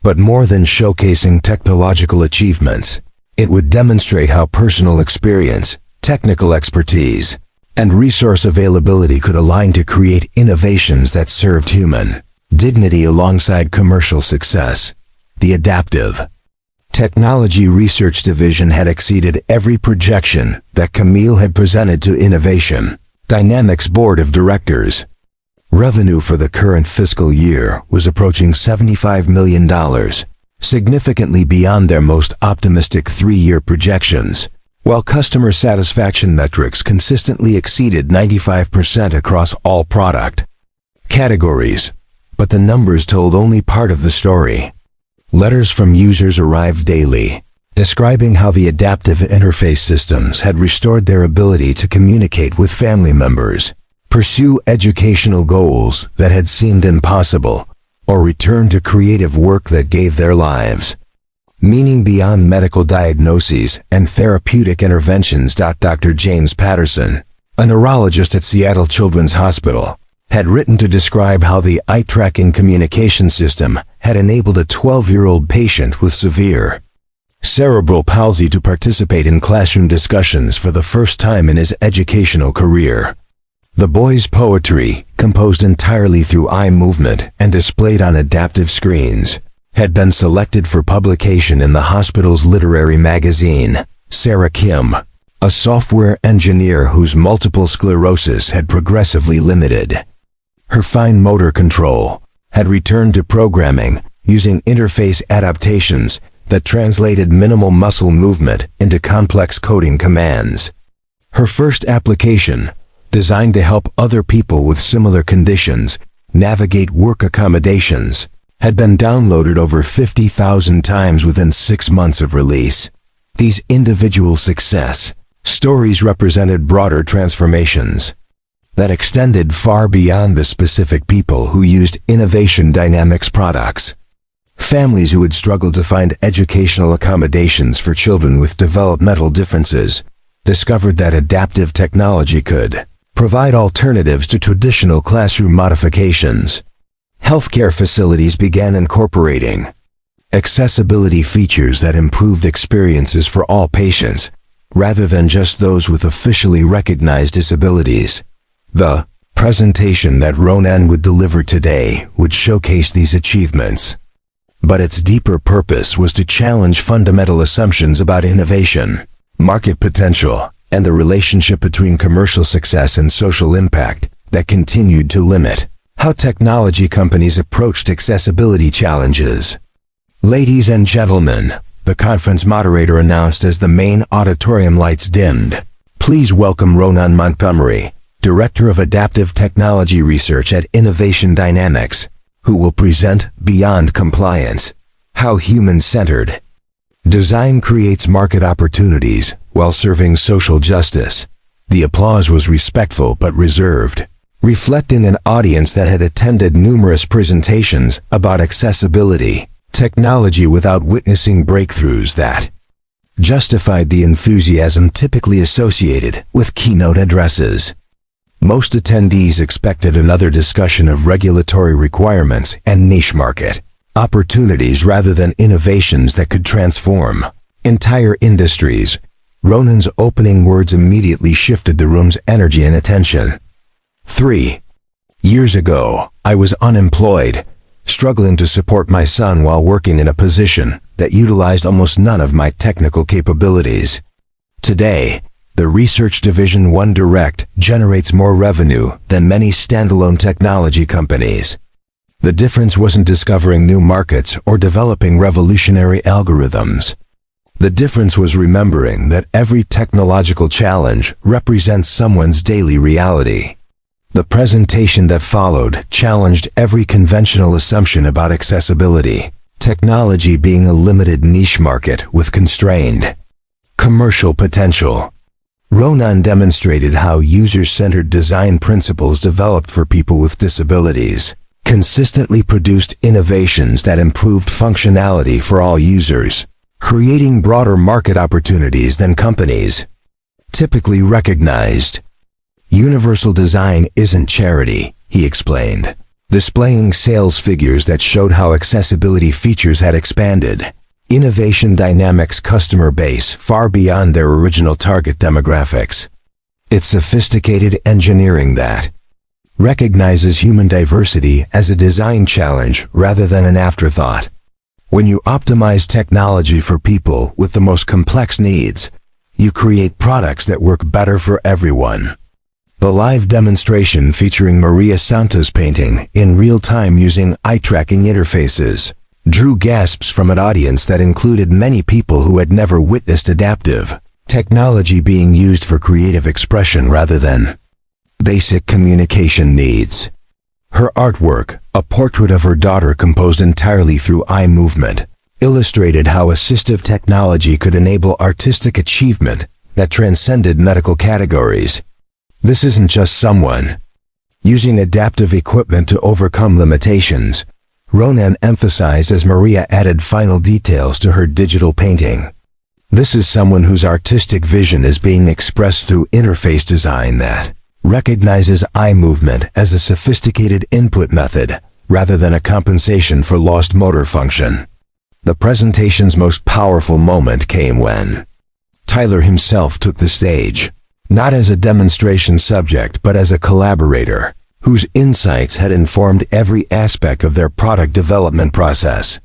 But more than showcasing technological achievements, it would demonstrate how personal experience, technical expertise, and resource availability could align to create innovations that served human dignity alongside commercial success. The Adaptive Technology Research Division had exceeded every projection that Camille had presented to Innovation Dynamics Board of Directors. Revenue for the current fiscal year was approaching $75 million, significantly beyond their most optimistic 3-year projections, while customer satisfaction metrics consistently exceeded 95% across all product categories. But the numbers told only part of the story. Letters from users arrived daily, describing how the adaptive interface systems had restored their ability to communicate with family members, pursue educational goals that had seemed impossible, or return to creative work that gave their lives meaning beyond medical diagnoses and therapeutic interventions. Dr. James Patterson, a neurologist at Seattle Children's Hospital, had written to describe how the eye-tracking communication system had enabled a 12-year-old patient with severe cerebral palsy to participate in classroom discussions for the first time in his educational career. The boy's poetry, composed entirely through eye movement and displayed on adaptive screens, had been selected for publication in the hospital's literary magazine. Sarah Kim, a software engineer whose multiple sclerosis had progressively limited her fine motor control, had returned to programming, using interface adaptations that translated minimal muscle movement into complex coding commands. Her first application, designed to help other people with similar conditions navigate work accommodations, had been downloaded over 50,000 times within 6 months of release. These individual success stories represented broader transformations that extended far beyond the specific people who used Innovation Dynamics products. Families who had struggled to find educational accommodations for children with developmental differences discovered that adaptive technology could provide alternatives to traditional classroom modifications. Healthcare facilities began incorporating accessibility features that improved experiences for all patients, rather than just those with officially recognized disabilities. The presentation that Ronan would deliver today would showcase these achievements. But its deeper purpose was to challenge fundamental assumptions about innovation, market potential, and the relationship between commercial success and social impact that continued to limit how technology companies approached accessibility challenges. Ladies and gentlemen, the conference moderator announced as the main auditorium lights dimmed. Please welcome Ronan Montgomery, Director of Adaptive Technology Research at Innovation Dynamics, who will present Beyond Compliance: How Human-Centered Design Creates Market Opportunities While Serving Social Justice. The applause was respectful but reserved, reflecting an audience that had attended numerous presentations about accessibility technology without witnessing breakthroughs that justified the enthusiasm typically associated with keynote addresses. Most attendees expected another discussion of regulatory requirements and niche market opportunities rather than innovations that could transform entire industries. Ronan's opening words immediately shifted the room's energy and attention. 3 years ago, I was unemployed, struggling to support my son while working in a position that utilized almost none of my technical capabilities. Today, the research division One Direct generates more revenue than many standalone technology companies. The difference wasn't discovering new markets or developing revolutionary algorithms. The difference was remembering that every technological challenge represents someone's daily reality. The presentation that followed challenged every conventional assumption about accessibility, technology being a limited niche market with constrained commercial potential. Ronan demonstrated how user-centered design principles developed for people with disabilities consistently produced innovations that improved functionality for all users, creating broader market opportunities than companies typically recognized. Universal design isn't charity, he explained, displaying sales figures that showed how accessibility features had expanded Innovation Dynamics' customer base far beyond their original target demographics. It's sophisticated engineering that recognizes human diversity as a design challenge rather than an afterthought. When you optimize technology for people with the most complex needs, you create products that work better for everyone. The live demonstration featuring Maria Santos painting in real time using eye-tracking interfaces drew gasps from an audience that included many people who had never witnessed adaptive technology being used for creative expression rather than basic communication needs. Her artwork, a portrait of her daughter composed entirely through eye movement, illustrated how assistive technology could enable artistic achievement that transcended medical categories. This isn't just someone using adaptive equipment to overcome limitations, Ronan emphasized as Maria added final details to her digital painting. This is someone whose artistic vision is being expressed through interface design that recognizes eye movement as a sophisticated input method rather than a compensation for lost motor function. The presentation's most powerful moment came when Tyler himself took the stage, not as a demonstration subject but as a collaborator whose insights had informed every aspect of their product development process.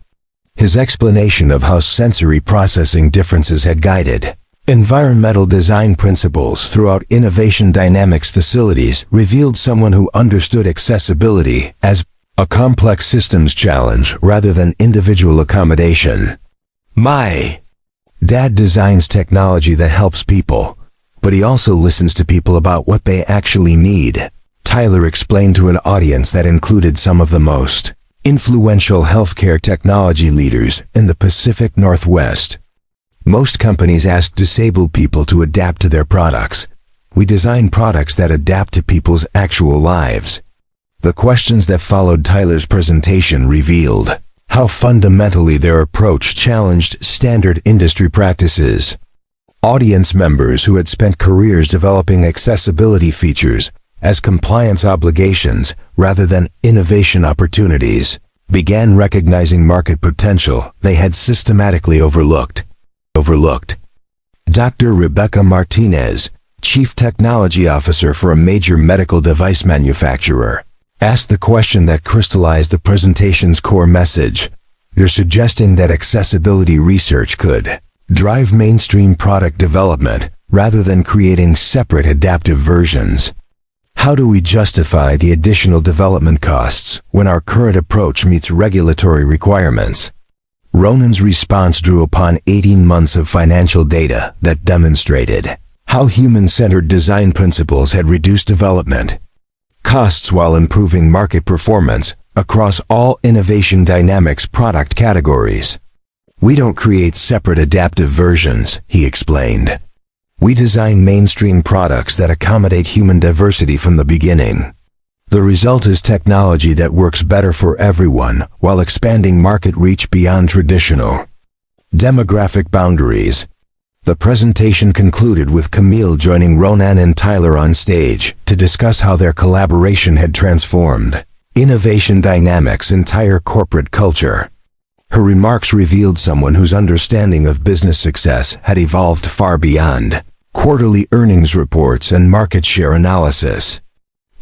His explanation of how sensory processing differences had guided environmental design principles throughout Innovation Dynamics facilities revealed someone who understood accessibility as A complex systems challenge rather than individual accommodation. My dad designs technology that helps people, but he also listens to people about what they actually need. Tyler explained to an audience that included some of the most influential healthcare technology leaders in the Pacific Northwest. Most companies ask disabled people to adapt to their products. We design products that adapt to people's actual lives. The questions that followed Tyler's presentation revealed how fundamentally their approach challenged standard industry practices. Audience members who had spent careers developing accessibility features as compliance obligations rather than innovation opportunities began recognizing market potential they had systematically overlooked. Dr. Rebecca Martinez, Chief Technology Officer for a major medical device manufacturer, asked the question that crystallized the presentation's core message. You're suggesting that accessibility research could drive mainstream product development rather than creating separate adaptive versions. How do we justify the additional development costs when our current approach meets regulatory requirements? Ronan's response drew upon 18 months of financial data that demonstrated how human-centered design principles had reduced development costs while improving market performance across all Innovation Dynamics product categories. We don't create separate adaptive versions, he explained. We design mainstream products that accommodate human diversity from the beginning. The result is technology that works better for everyone while expanding market reach beyond traditional demographic boundaries. The presentation concluded with Camille joining Ronan and Tyler on stage to discuss how their collaboration had transformed Innovation Dynamics' entire corporate culture. Her remarks revealed someone whose understanding of business success had evolved far beyond quarterly earnings reports and market share analysis.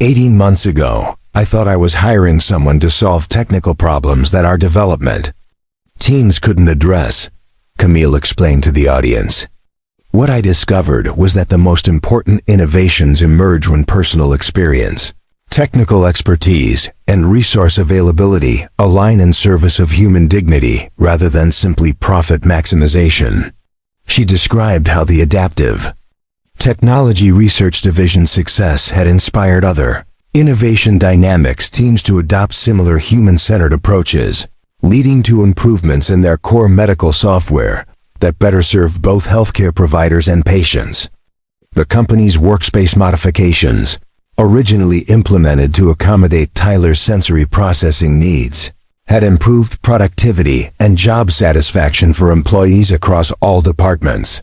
18 months ago, I thought I was hiring someone to solve technical problems that our development teams couldn't address, Camille explained to the audience. What I discovered was that the most important innovations emerge when personal experience, technical expertise, and resource availability align in service of human dignity rather than simply profit maximization. She described how the adaptive Technology Research Division's success had inspired other Innovation Dynamics teams to adopt similar human-centered approaches, leading to improvements in their core medical software that better served both healthcare providers and patients. The company's workspace modifications, originally implemented to accommodate Tyler's sensory processing needs, had improved productivity and job satisfaction for employees across all departments.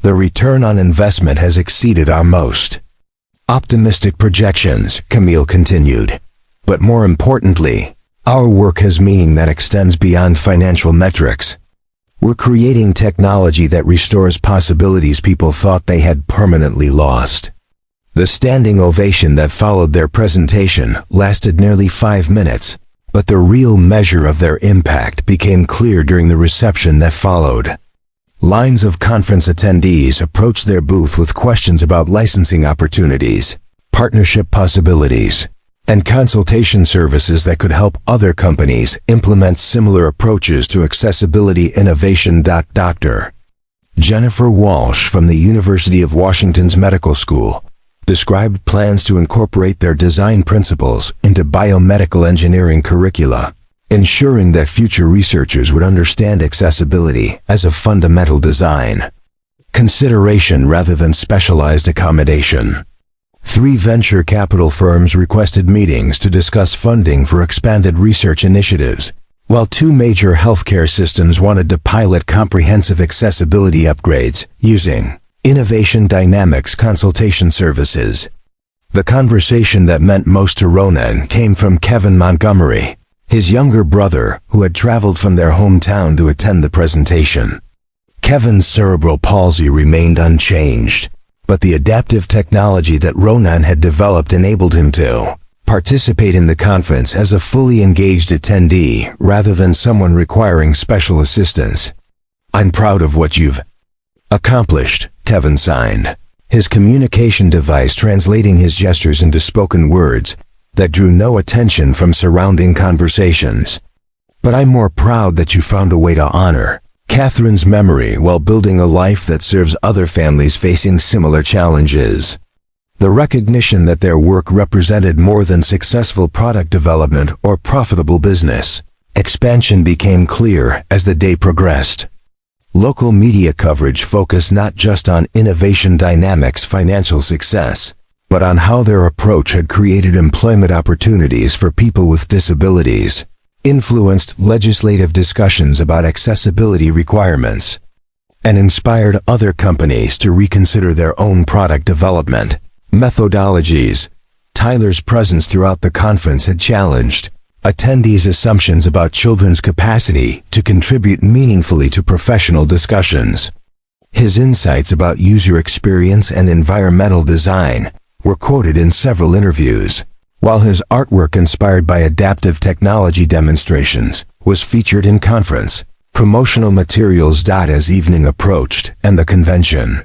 The return on investment has exceeded our most optimistic projections, Camille continued. But more importantly, our work has meaning that extends beyond financial metrics. We're creating technology that restores possibilities people thought they had permanently lost. The standing ovation that followed their presentation lasted nearly 5 minutes, but the real measure of their impact became clear during the reception that followed. Lines of conference attendees approached their booth with questions about licensing opportunities, partnership possibilities, and consultation services that could help other companies implement similar approaches to accessibility innovation. Dr. Jennifer Walsh from the University of Washington's Medical School described plans to incorporate their design principles into biomedical engineering curricula, ensuring that future researchers would understand accessibility as a fundamental design consideration rather than specialized accommodation. 3 venture capital firms requested meetings to discuss funding for expanded research initiatives, while 2 major healthcare systems wanted to pilot comprehensive accessibility upgrades using Innovation Dynamics consultation services. The conversation that meant most to Ronan came from Kevin Montgomery, his younger brother, who had traveled from their hometown to attend the presentation. Kevin's cerebral palsy remained unchanged, but the adaptive technology that Ronan had developed enabled him to participate in the conference as a fully engaged attendee rather than someone requiring special assistance. I'm proud of what you've accomplished, Kevin signed, his communication device translating his gestures into spoken words that drew no attention from surrounding conversations. But I'm more proud that you found a way to honor Catherine's memory while building a life that serves other families facing similar challenges. The recognition that their work represented more than successful product development or profitable business expansion became clear as the day progressed. Local media coverage focused not just on Innovation Dynamics' financial success, but on how their approach had created employment opportunities for people with disabilities, influenced legislative discussions about accessibility requirements, and inspired other companies to reconsider their own product development methodologies. Tyler's presence throughout the conference had challenged attendees' assumptions about children's capacity to contribute meaningfully to professional discussions. His insights about user experience and environmental design were quoted in several interviews, while his artwork inspired by adaptive technology demonstrations was featured in conference promotional materials. As evening approached and the convention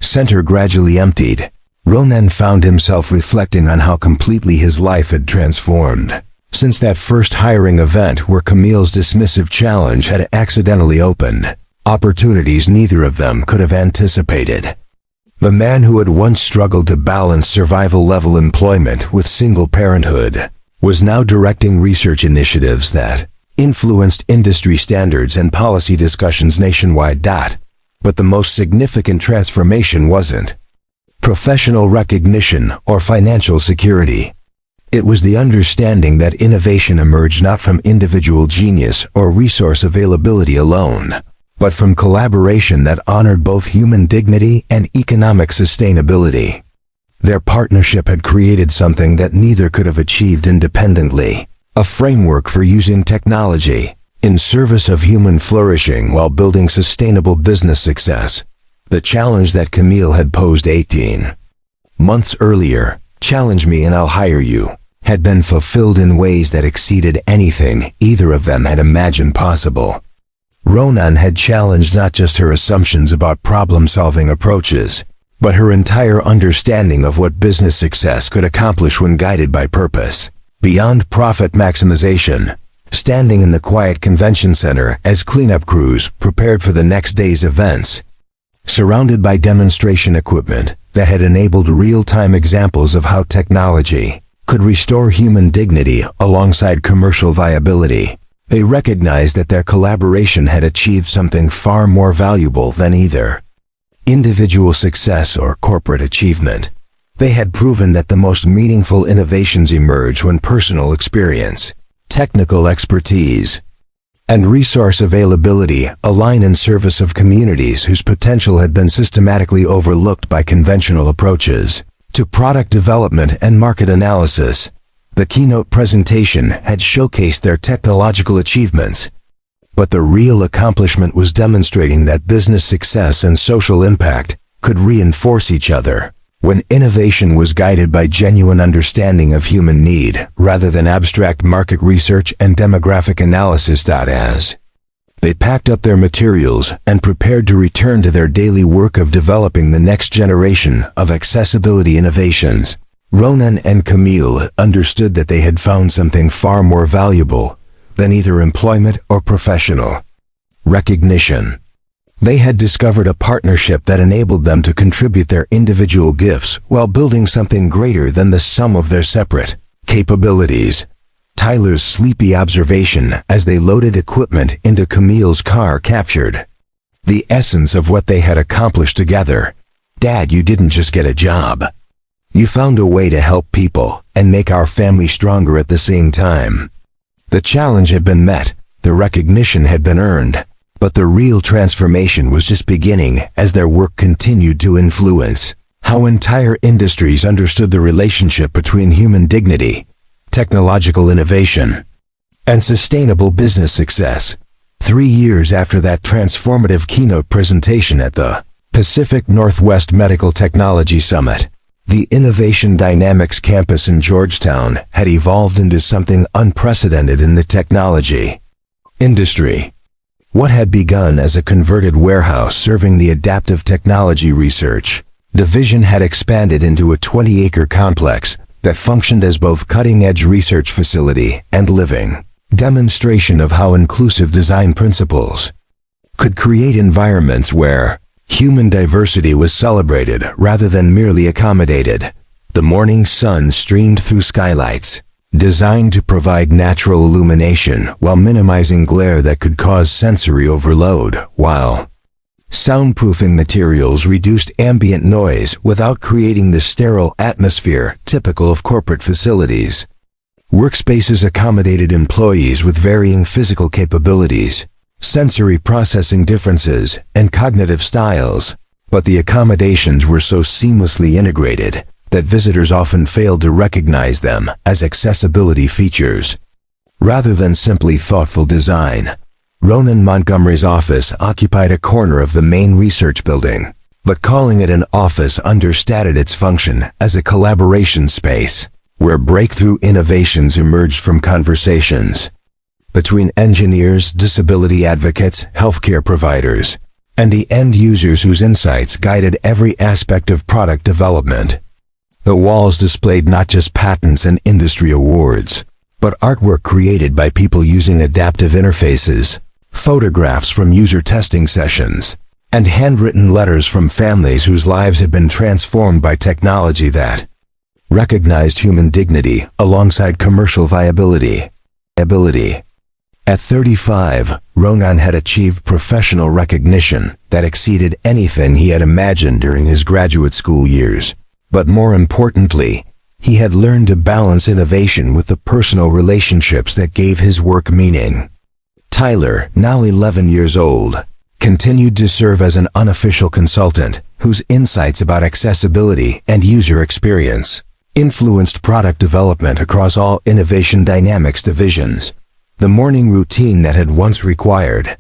center gradually emptied, Ronan found himself reflecting on how completely his life had transformed since that first hiring event where Camille's dismissive challenge had accidentally opened opportunities neither of them could have anticipated. The man who had once struggled to balance survival-level employment with single parenthood was now directing research initiatives that influenced industry standards and policy discussions nationwide. But the most significant transformation wasn't professional recognition or financial security. It was the understanding that innovation emerged not from individual genius or resource availability alone, but from collaboration that honored both human dignity and economic sustainability. Their partnership had created something that neither could have achieved independently, a framework for using technology in service of human flourishing while building sustainable business success. The challenge that Camille had posed 18 months earlier, "Challenge me and I'll hire you," had been fulfilled in ways that exceeded anything either of them had imagined possible. Ronan had challenged not just her assumptions about problem-solving approaches, but her entire understanding of what business success could accomplish when guided by purpose. Beyond profit maximization, standing in the quiet convention center as cleanup crews prepared for the next day's events, surrounded by demonstration equipment that had enabled real-time examples of how technology could restore human dignity alongside commercial viability, they recognized that their collaboration had achieved something far more valuable than either individual success or corporate achievement. They had proven that the most meaningful innovations emerge when personal experience, technical expertise, and resource availability align in service of communities whose potential had been systematically overlooked by conventional approaches to product development and market analysis. The keynote presentation had showcased their technological achievements, but the real accomplishment was demonstrating that business success and social impact could reinforce each other when innovation was guided by genuine understanding of human need rather than abstract market research and demographic analysis. As they packed up their materials and prepared to return to their daily work of developing the next generation of accessibility innovations, Ronan and Camille understood that they had found something far more valuable than either employment or professional recognition. They had discovered a partnership that enabled them to contribute their individual gifts while building something greater than the sum of their separate capabilities. Tyler's sleepy observation as they loaded equipment into Camille's car captured the essence of what they had accomplished together. "Dad, you didn't just get a job. You found a way to help people and make our family stronger at the same time." The challenge had been met, the recognition had been earned, but the real transformation was just beginning as their work continued to influence how entire industries understood the relationship between human dignity, technological innovation, and sustainable business success. 3 years after that transformative keynote presentation at the Pacific Northwest Medical Technology Summit, the Innovation Dynamics campus in Georgetown had evolved into something unprecedented in the technology industry. What had begun as a converted warehouse serving the adaptive technology research division had expanded into a 20-acre complex that functioned as both cutting-edge research facility and living demonstration of how inclusive design principles could create environments where human diversity was celebrated rather than merely accommodated. The morning sun streamed through skylights, designed to provide natural illumination while minimizing glare that could cause sensory overload, while soundproofing materials reduced ambient noise without creating the sterile atmosphere typical of corporate facilities. Workspaces accommodated employees with varying physical capabilities, sensory processing differences, and cognitive styles, but the accommodations were so seamlessly integrated that visitors often failed to recognize them as accessibility features. Rather than simply thoughtful design, Ronan Montgomery's office occupied a corner of the main research building, but calling it an office understated its function as a collaboration space where breakthrough innovations emerged from conversations between engineers, disability advocates, healthcare providers, and the end users whose insights guided every aspect of product development. The walls displayed not just patents and industry awards, but artwork created by people using adaptive interfaces, photographs from user testing sessions, and handwritten letters from families whose lives had been transformed by technology that recognized human dignity alongside commercial viability. At 35, Ronan had achieved professional recognition that exceeded anything he had imagined during his graduate school years. But more importantly, he had learned to balance innovation with the personal relationships that gave his work meaning. Tyler, now 11 years old, continued to serve as an unofficial consultant whose insights about accessibility and user experience influenced product development across all Innovation Dynamics divisions. The morning routine that had once required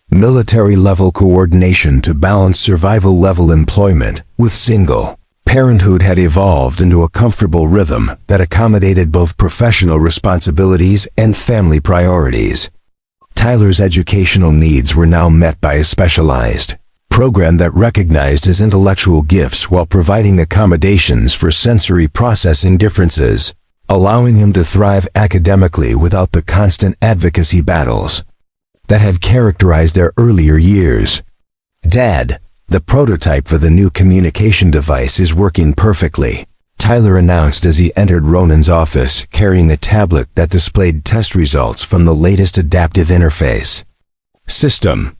military-level coordination to balance survival-level employment with single parenthood had evolved into a comfortable rhythm that accommodated both professional responsibilities and family priorities. Tyler's educational needs were now met by a specialized program that recognized his intellectual gifts while providing accommodations for sensory processing differences, allowing him to thrive academically without the constant advocacy battles that had characterized their earlier years. "Dad, the prototype for the new communication device is working perfectly," Tyler announced as he entered Ronan's office carrying a tablet that displayed test results from the latest adaptive interface system.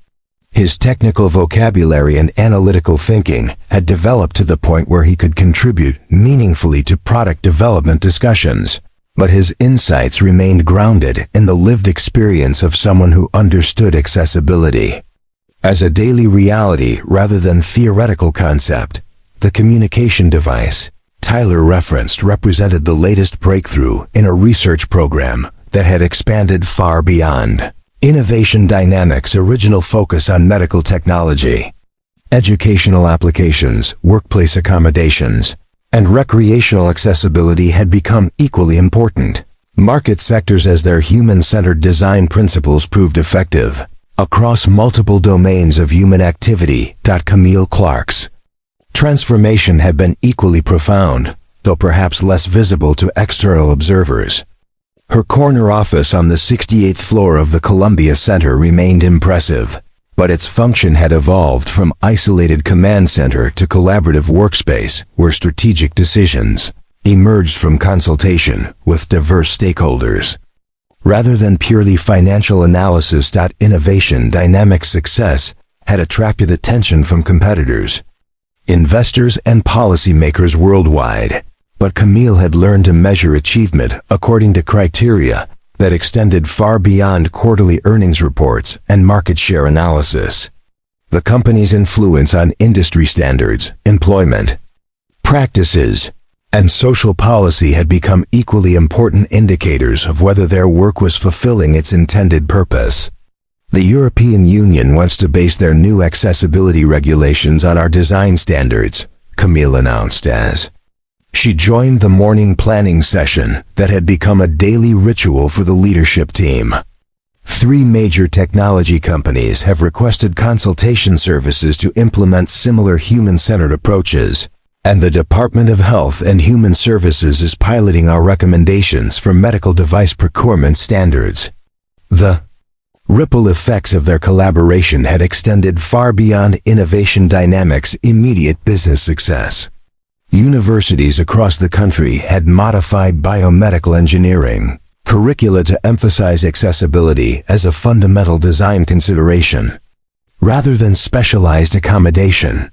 His technical vocabulary and analytical thinking had developed to the point where he could contribute meaningfully to product development discussions, but his insights remained grounded in the lived experience of someone who understood accessibility as a daily reality rather than theoretical concept. The communication device Tyler referenced represented the latest breakthrough in a research program that had expanded far beyond Innovation Dynamics' original focus on medical technology. Educational applications, workplace accommodations, and recreational accessibility had become equally important market sectors as their human-centered design principles proved effective across multiple domains of human activity. Camille Clark's transformation had been equally profound, though perhaps less visible to external observers. Her corner office on the 68th floor of the Columbia Center remained impressive, but its function had evolved from isolated command center to collaborative workspace where strategic decisions emerged from consultation with diverse stakeholders. Rather than purely financial analysis. Innovation Dynamics' success had attracted attention from competitors, investors, and policymakers worldwide. But Camille had learned to measure achievement according to criteria that extended far beyond quarterly earnings reports and market share analysis. The company's influence on industry standards, employment practices, and social policy had become equally important indicators of whether their work was fulfilling its intended purpose. The European Union wants to base their new accessibility regulations on our design standards, Camille announced as she joined the morning planning session that had become a daily ritual for the leadership team. 3 major technology companies have requested consultation services to implement similar human-centered approaches, and the Department of Health and Human Services is piloting our recommendations for medical device procurement standards. The ripple effects of their collaboration had extended far beyond Innovation Dynamics' immediate business success. Universities across the country had modified biomedical engineering curricula to emphasize accessibility as a fundamental design consideration, rather than specialized accommodation.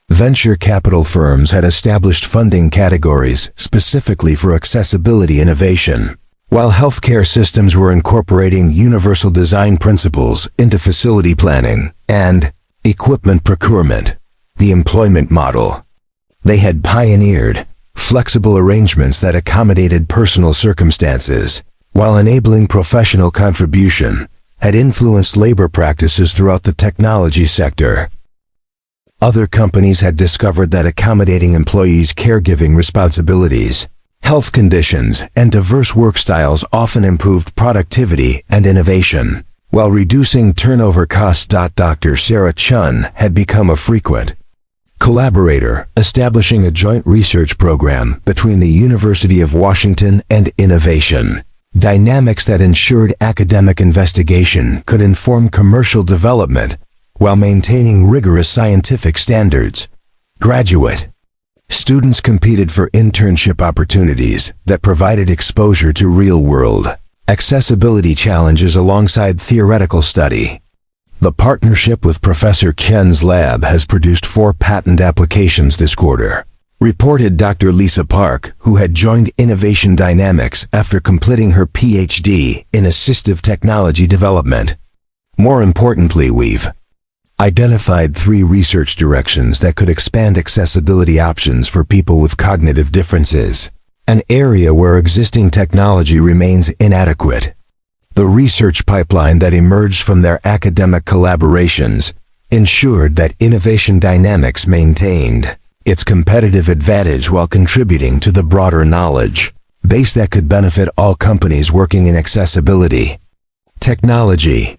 Venture capital firms had established funding categories specifically for accessibility innovation, while healthcare systems were incorporating universal design principles into facility planning and equipment procurement, the employment model. They had pioneered flexible arrangements that accommodated personal circumstances, while enabling professional contribution, had influenced labor practices throughout the technology sector. Other companies had discovered that accommodating employees' caregiving responsibilities, health conditions, and diverse work styles often improved productivity and innovation, while reducing turnover costs. Dr. Sarah Chun had become a frequent collaborator, establishing a joint research program between the University of Washington and Innovation Dynamics that ensured academic investigation could inform commercial development while maintaining rigorous scientific standards. Graduate students competed for internship opportunities that provided exposure to real-world accessibility challenges alongside theoretical study. The partnership with Professor Chen's lab has produced 4 patent applications this quarter, reported Dr. Lisa Park, who had joined Innovation Dynamics after completing her PhD in assistive technology development. More importantly, we've identified 3 research directions that could expand accessibility options for people with cognitive differences, an area where existing technology remains inadequate. The research pipeline that emerged from their academic collaborations ensured that Innovation Dynamics maintained its competitive advantage while contributing to the broader knowledge base that could benefit all companies working in accessibility technology.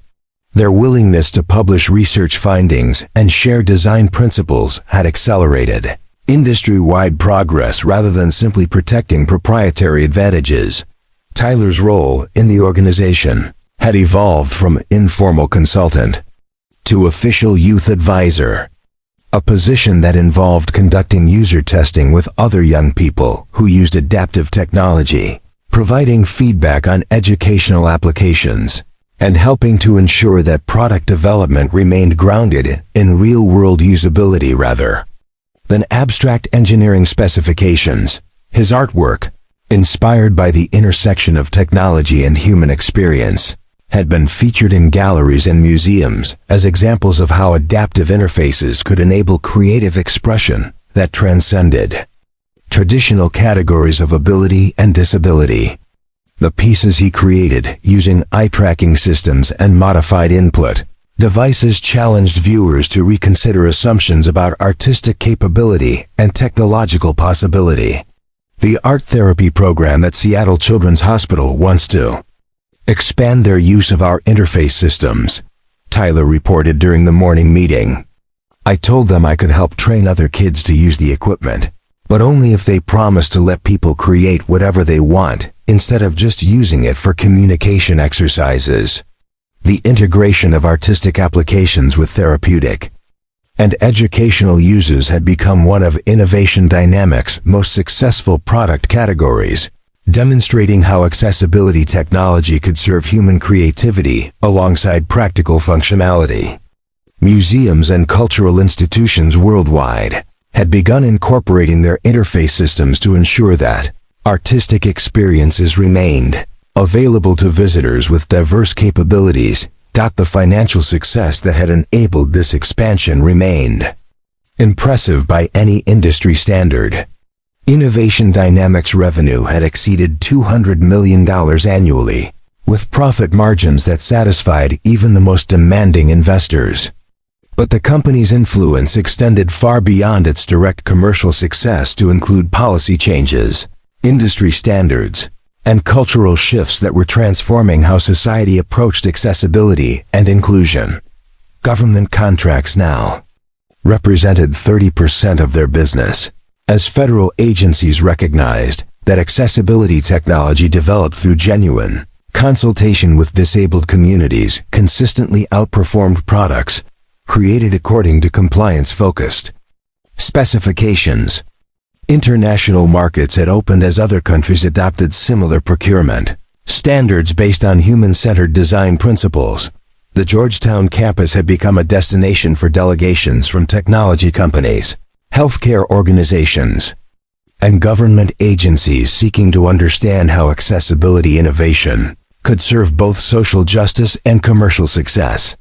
Their willingness to publish research findings and share design principles had accelerated industry-wide progress rather than simply protecting proprietary advantages. Tyler's role in the organization had evolved from informal consultant to official youth advisor, a position that involved conducting user testing with other young people who used adaptive technology, providing feedback on educational applications, and helping to ensure that product development remained grounded in real-world usability rather than abstract engineering specifications. His artwork, inspired by the intersection of technology and human experience, had been featured in galleries and museums as examples of how adaptive interfaces could enable creative expression that transcended traditional categories of ability and disability. The pieces he created using eye-tracking systems and modified input devices challenged viewers to reconsider assumptions about artistic capability and technological possibility. The art therapy program at Seattle Children's Hospital wants to expand their use of our interface systems, Tyler reported during the morning meeting. I told them I could help train other kids to use the equipment, but only if they promise to let people create whatever they want instead of just using it for communication exercises. The integration of artistic applications with therapeutic and educational uses had become one of Innovation Dynamics' most successful product categories, demonstrating how accessibility technology could serve human creativity alongside practical functionality. Museums and cultural institutions worldwide had begun incorporating their interface systems to ensure that artistic experiences remained available to visitors with diverse capabilities. The financial success that had enabled this expansion remained impressive by any industry standard. Innovation Dynamics revenue had exceeded $200 million annually, with profit margins that satisfied even the most demanding investors. But the company's influence extended far beyond its direct commercial success to include policy changes, industry standards, and cultural shifts that were transforming how society approached accessibility and inclusion. Government contracts now represented 30% of their business, as federal agencies recognized that accessibility technology developed through genuine consultation with disabled communities consistently outperformed products created according to compliance-focused specifications. International markets had opened as other countries adopted similar procurement standards based on human-centered design principles. The Georgetown campus had become a destination for delegations from technology companies, healthcare organizations, and government agencies seeking to understand how accessibility innovation could serve both social justice and commercial success.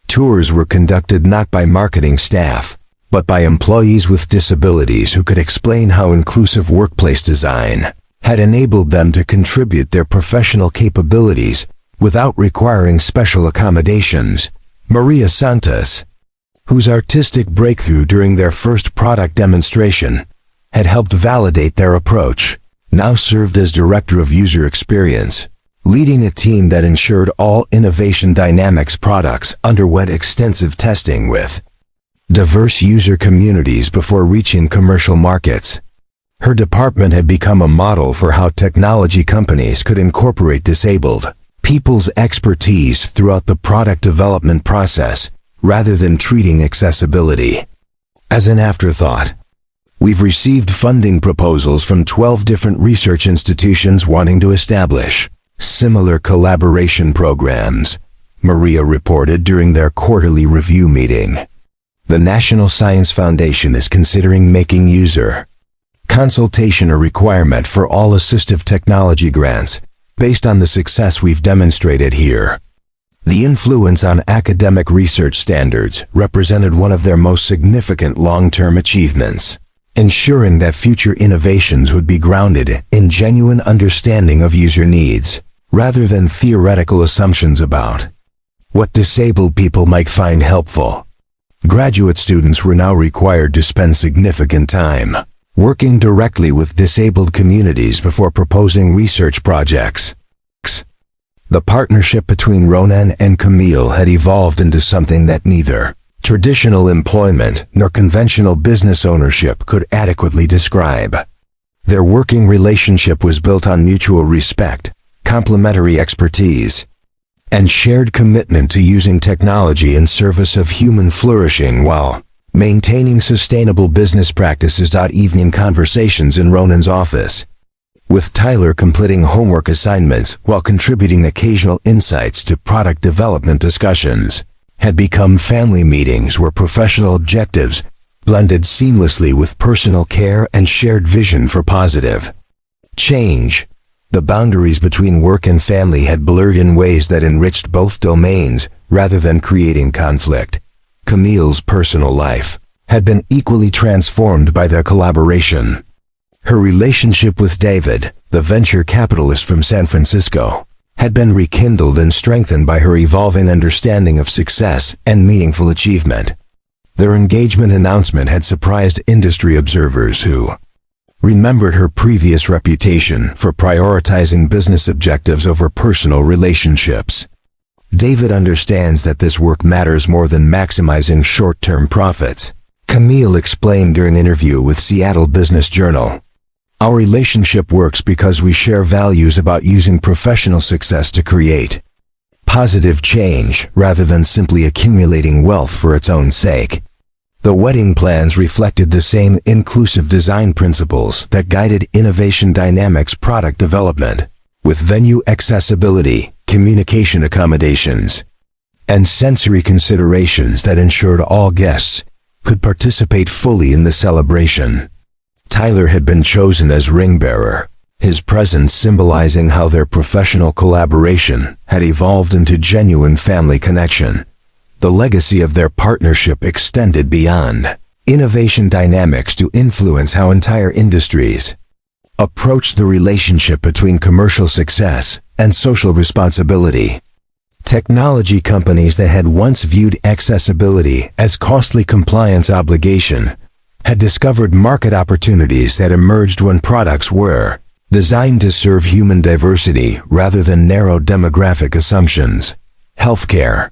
Tours were conducted not by marketing staff, but by employees with disabilities who could explain how inclusive workplace design had enabled them to contribute their professional capabilities without requiring special accommodations. Maria Santos, whose artistic breakthrough during their first product demonstration had helped validate their approach, now served as Director of User Experience, leading a team that ensured all Innovation Dynamics products underwent extensive testing with diverse user communities before reaching commercial markets. Her department had become a model for how technology companies could incorporate disabled people's expertise throughout the product development process, rather than treating accessibility as an afterthought. We've received funding proposals from 12 different research institutions wanting to establish similar collaboration programs, Maria reported during their quarterly review meeting. The National Science Foundation is considering making user consultation a requirement for all assistive technology grants, based on the success we've demonstrated here. The influence on academic research standards represented one of their most significant long-term achievements, ensuring that future innovations would be grounded in genuine understanding of user needs, rather than theoretical assumptions about what disabled people might find helpful. Graduate students were now required to spend significant time working directly with disabled communities before proposing research projects. The partnership between Ronan and Camille had evolved into something that neither traditional employment nor conventional business ownership could adequately describe. Their working relationship was built on mutual respect, complementary expertise, and shared commitment to using technology in service of human flourishing while maintaining sustainable business practices. Evening conversations in Ronan's office, with Tyler completing homework assignments while contributing occasional insights to product development discussions, had become family meetings where professional objectives blended seamlessly with personal care and shared vision for positive change. The boundaries between work and family had blurred in ways that enriched both domains rather than creating conflict. Camille's personal life had been equally transformed by their collaboration. Her relationship with David, the venture capitalist from San Francisco, had been rekindled and strengthened by her evolving understanding of success and meaningful achievement. Their engagement announcement had surprised industry observers who remembered her previous reputation for prioritizing business objectives over personal relationships. David understands that this work matters more than maximizing short-term profits, Camille explained during an interview with Seattle Business Journal. Our relationship works because we share values about using professional success to create positive change rather than simply accumulating wealth for its own sake. The wedding plans reflected the same inclusive design principles that guided Innovation Dynamics product development, with venue accessibility, communication accommodations, and sensory considerations that ensured all guests could participate fully in the celebration. Tyler had been chosen as ring bearer, his presence symbolizing how their professional collaboration had evolved into genuine family connection. The legacy of their partnership extended beyond Innovation Dynamics to influence how entire industries approached the relationship between commercial success and social responsibility. Technology companies that had once viewed accessibility as costly compliance obligation had discovered market opportunities that emerged when products were designed to serve human diversity rather than narrow demographic assumptions. Healthcare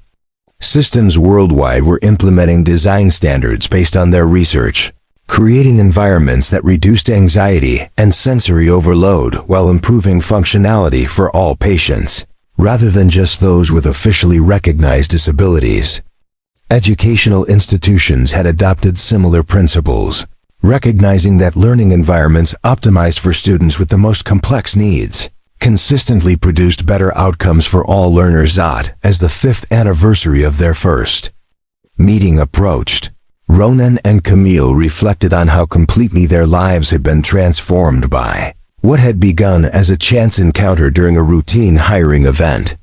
systems worldwide were implementing design standards based on their research, creating environments that reduced anxiety and sensory overload while improving functionality for all patients, rather than just those with officially recognized disabilities. Educational institutions had adopted similar principles, recognizing that learning environments optimized for students with the most complex needs consistently produced better outcomes for all learners. As the 5th anniversary of their first meeting approached, Ronan and Camille reflected on how completely their lives had been transformed by what had begun as a chance encounter during a routine hiring event.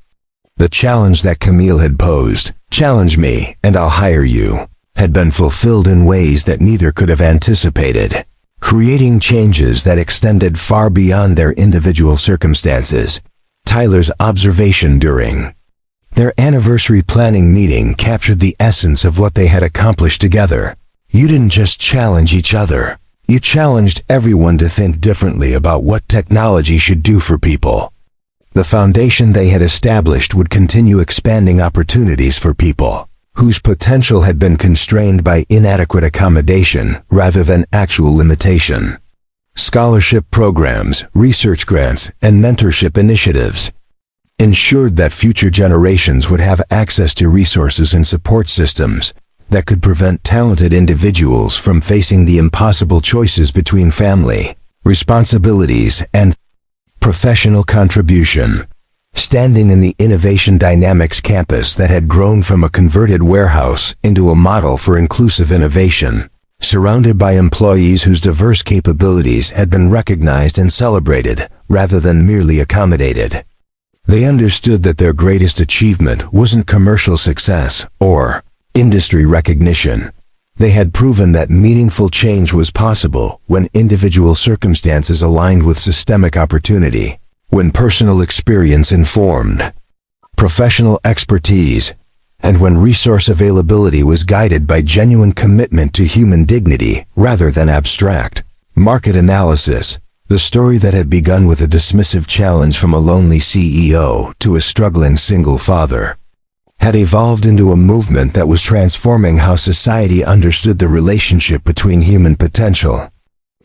The challenge that Camille had posed, "Challenge me and I'll hire you," had been fulfilled in ways that neither could have anticipated, creating changes that extended far beyond their individual circumstances. Tyler's observation during their anniversary planning meeting captured the essence of what they had accomplished together. You didn't just challenge each other. You challenged everyone to think differently about what technology should do for people. The foundation they had established would continue expanding opportunities for people whose potential had been constrained by inadequate accommodation rather than actual limitation. Scholarship programs, research grants, and mentorship initiatives ensured that future generations would have access to resources and support systems that could prevent talented individuals from facing the impossible choices between family responsibilities and professional contribution. Standing in the Innovation Dynamics campus that had grown from a converted warehouse into a model for inclusive innovation, surrounded by employees whose diverse capabilities had been recognized and celebrated rather than merely accommodated. They understood that their greatest achievement wasn't commercial success or industry recognition. They had proven that meaningful change was possible when individual circumstances aligned with systemic opportunity, when personal experience informed professional expertise, and when resource availability was guided by genuine commitment to human dignity rather than abstract market analysis. The story that had begun with a dismissive challenge from a lonely CEO to a struggling single father had evolved into a movement that was transforming how society understood the relationship between human potential,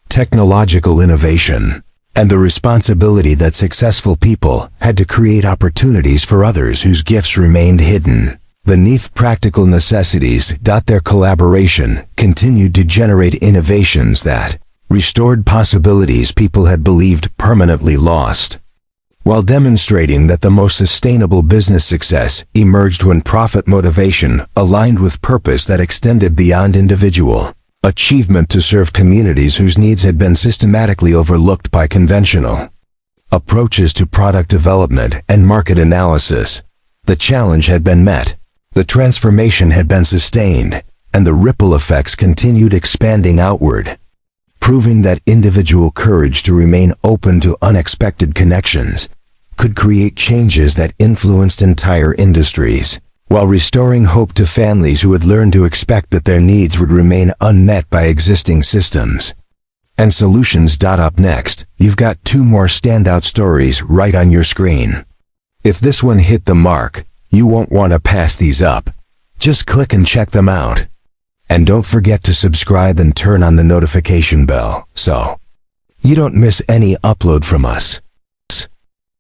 technological innovation, and the responsibility that successful people had to create opportunities for others whose gifts remained hidden beneath practical necessities. Their collaboration continued to generate innovations that restored possibilities people had believed permanently lost, while demonstrating that the most sustainable business success emerged when profit motivation aligned with purpose that extended beyond individual achievement to serve communities whose needs had been systematically overlooked by conventional approaches to product development and market analysis. The challenge had been met, the transformation had been sustained, and the ripple effects continued expanding outward, proving that individual courage to remain open to unexpected connections could create changes that influenced entire industries, while restoring hope to families who had learned to expect that their needs would remain unmet by existing systems and solutions. Up next, you've got 2 more standout stories right on your screen. If this one hit the mark, you won't want to pass these up. Just click and check them out. And don't forget to subscribe and turn on the notification bell so you don't miss any upload from us.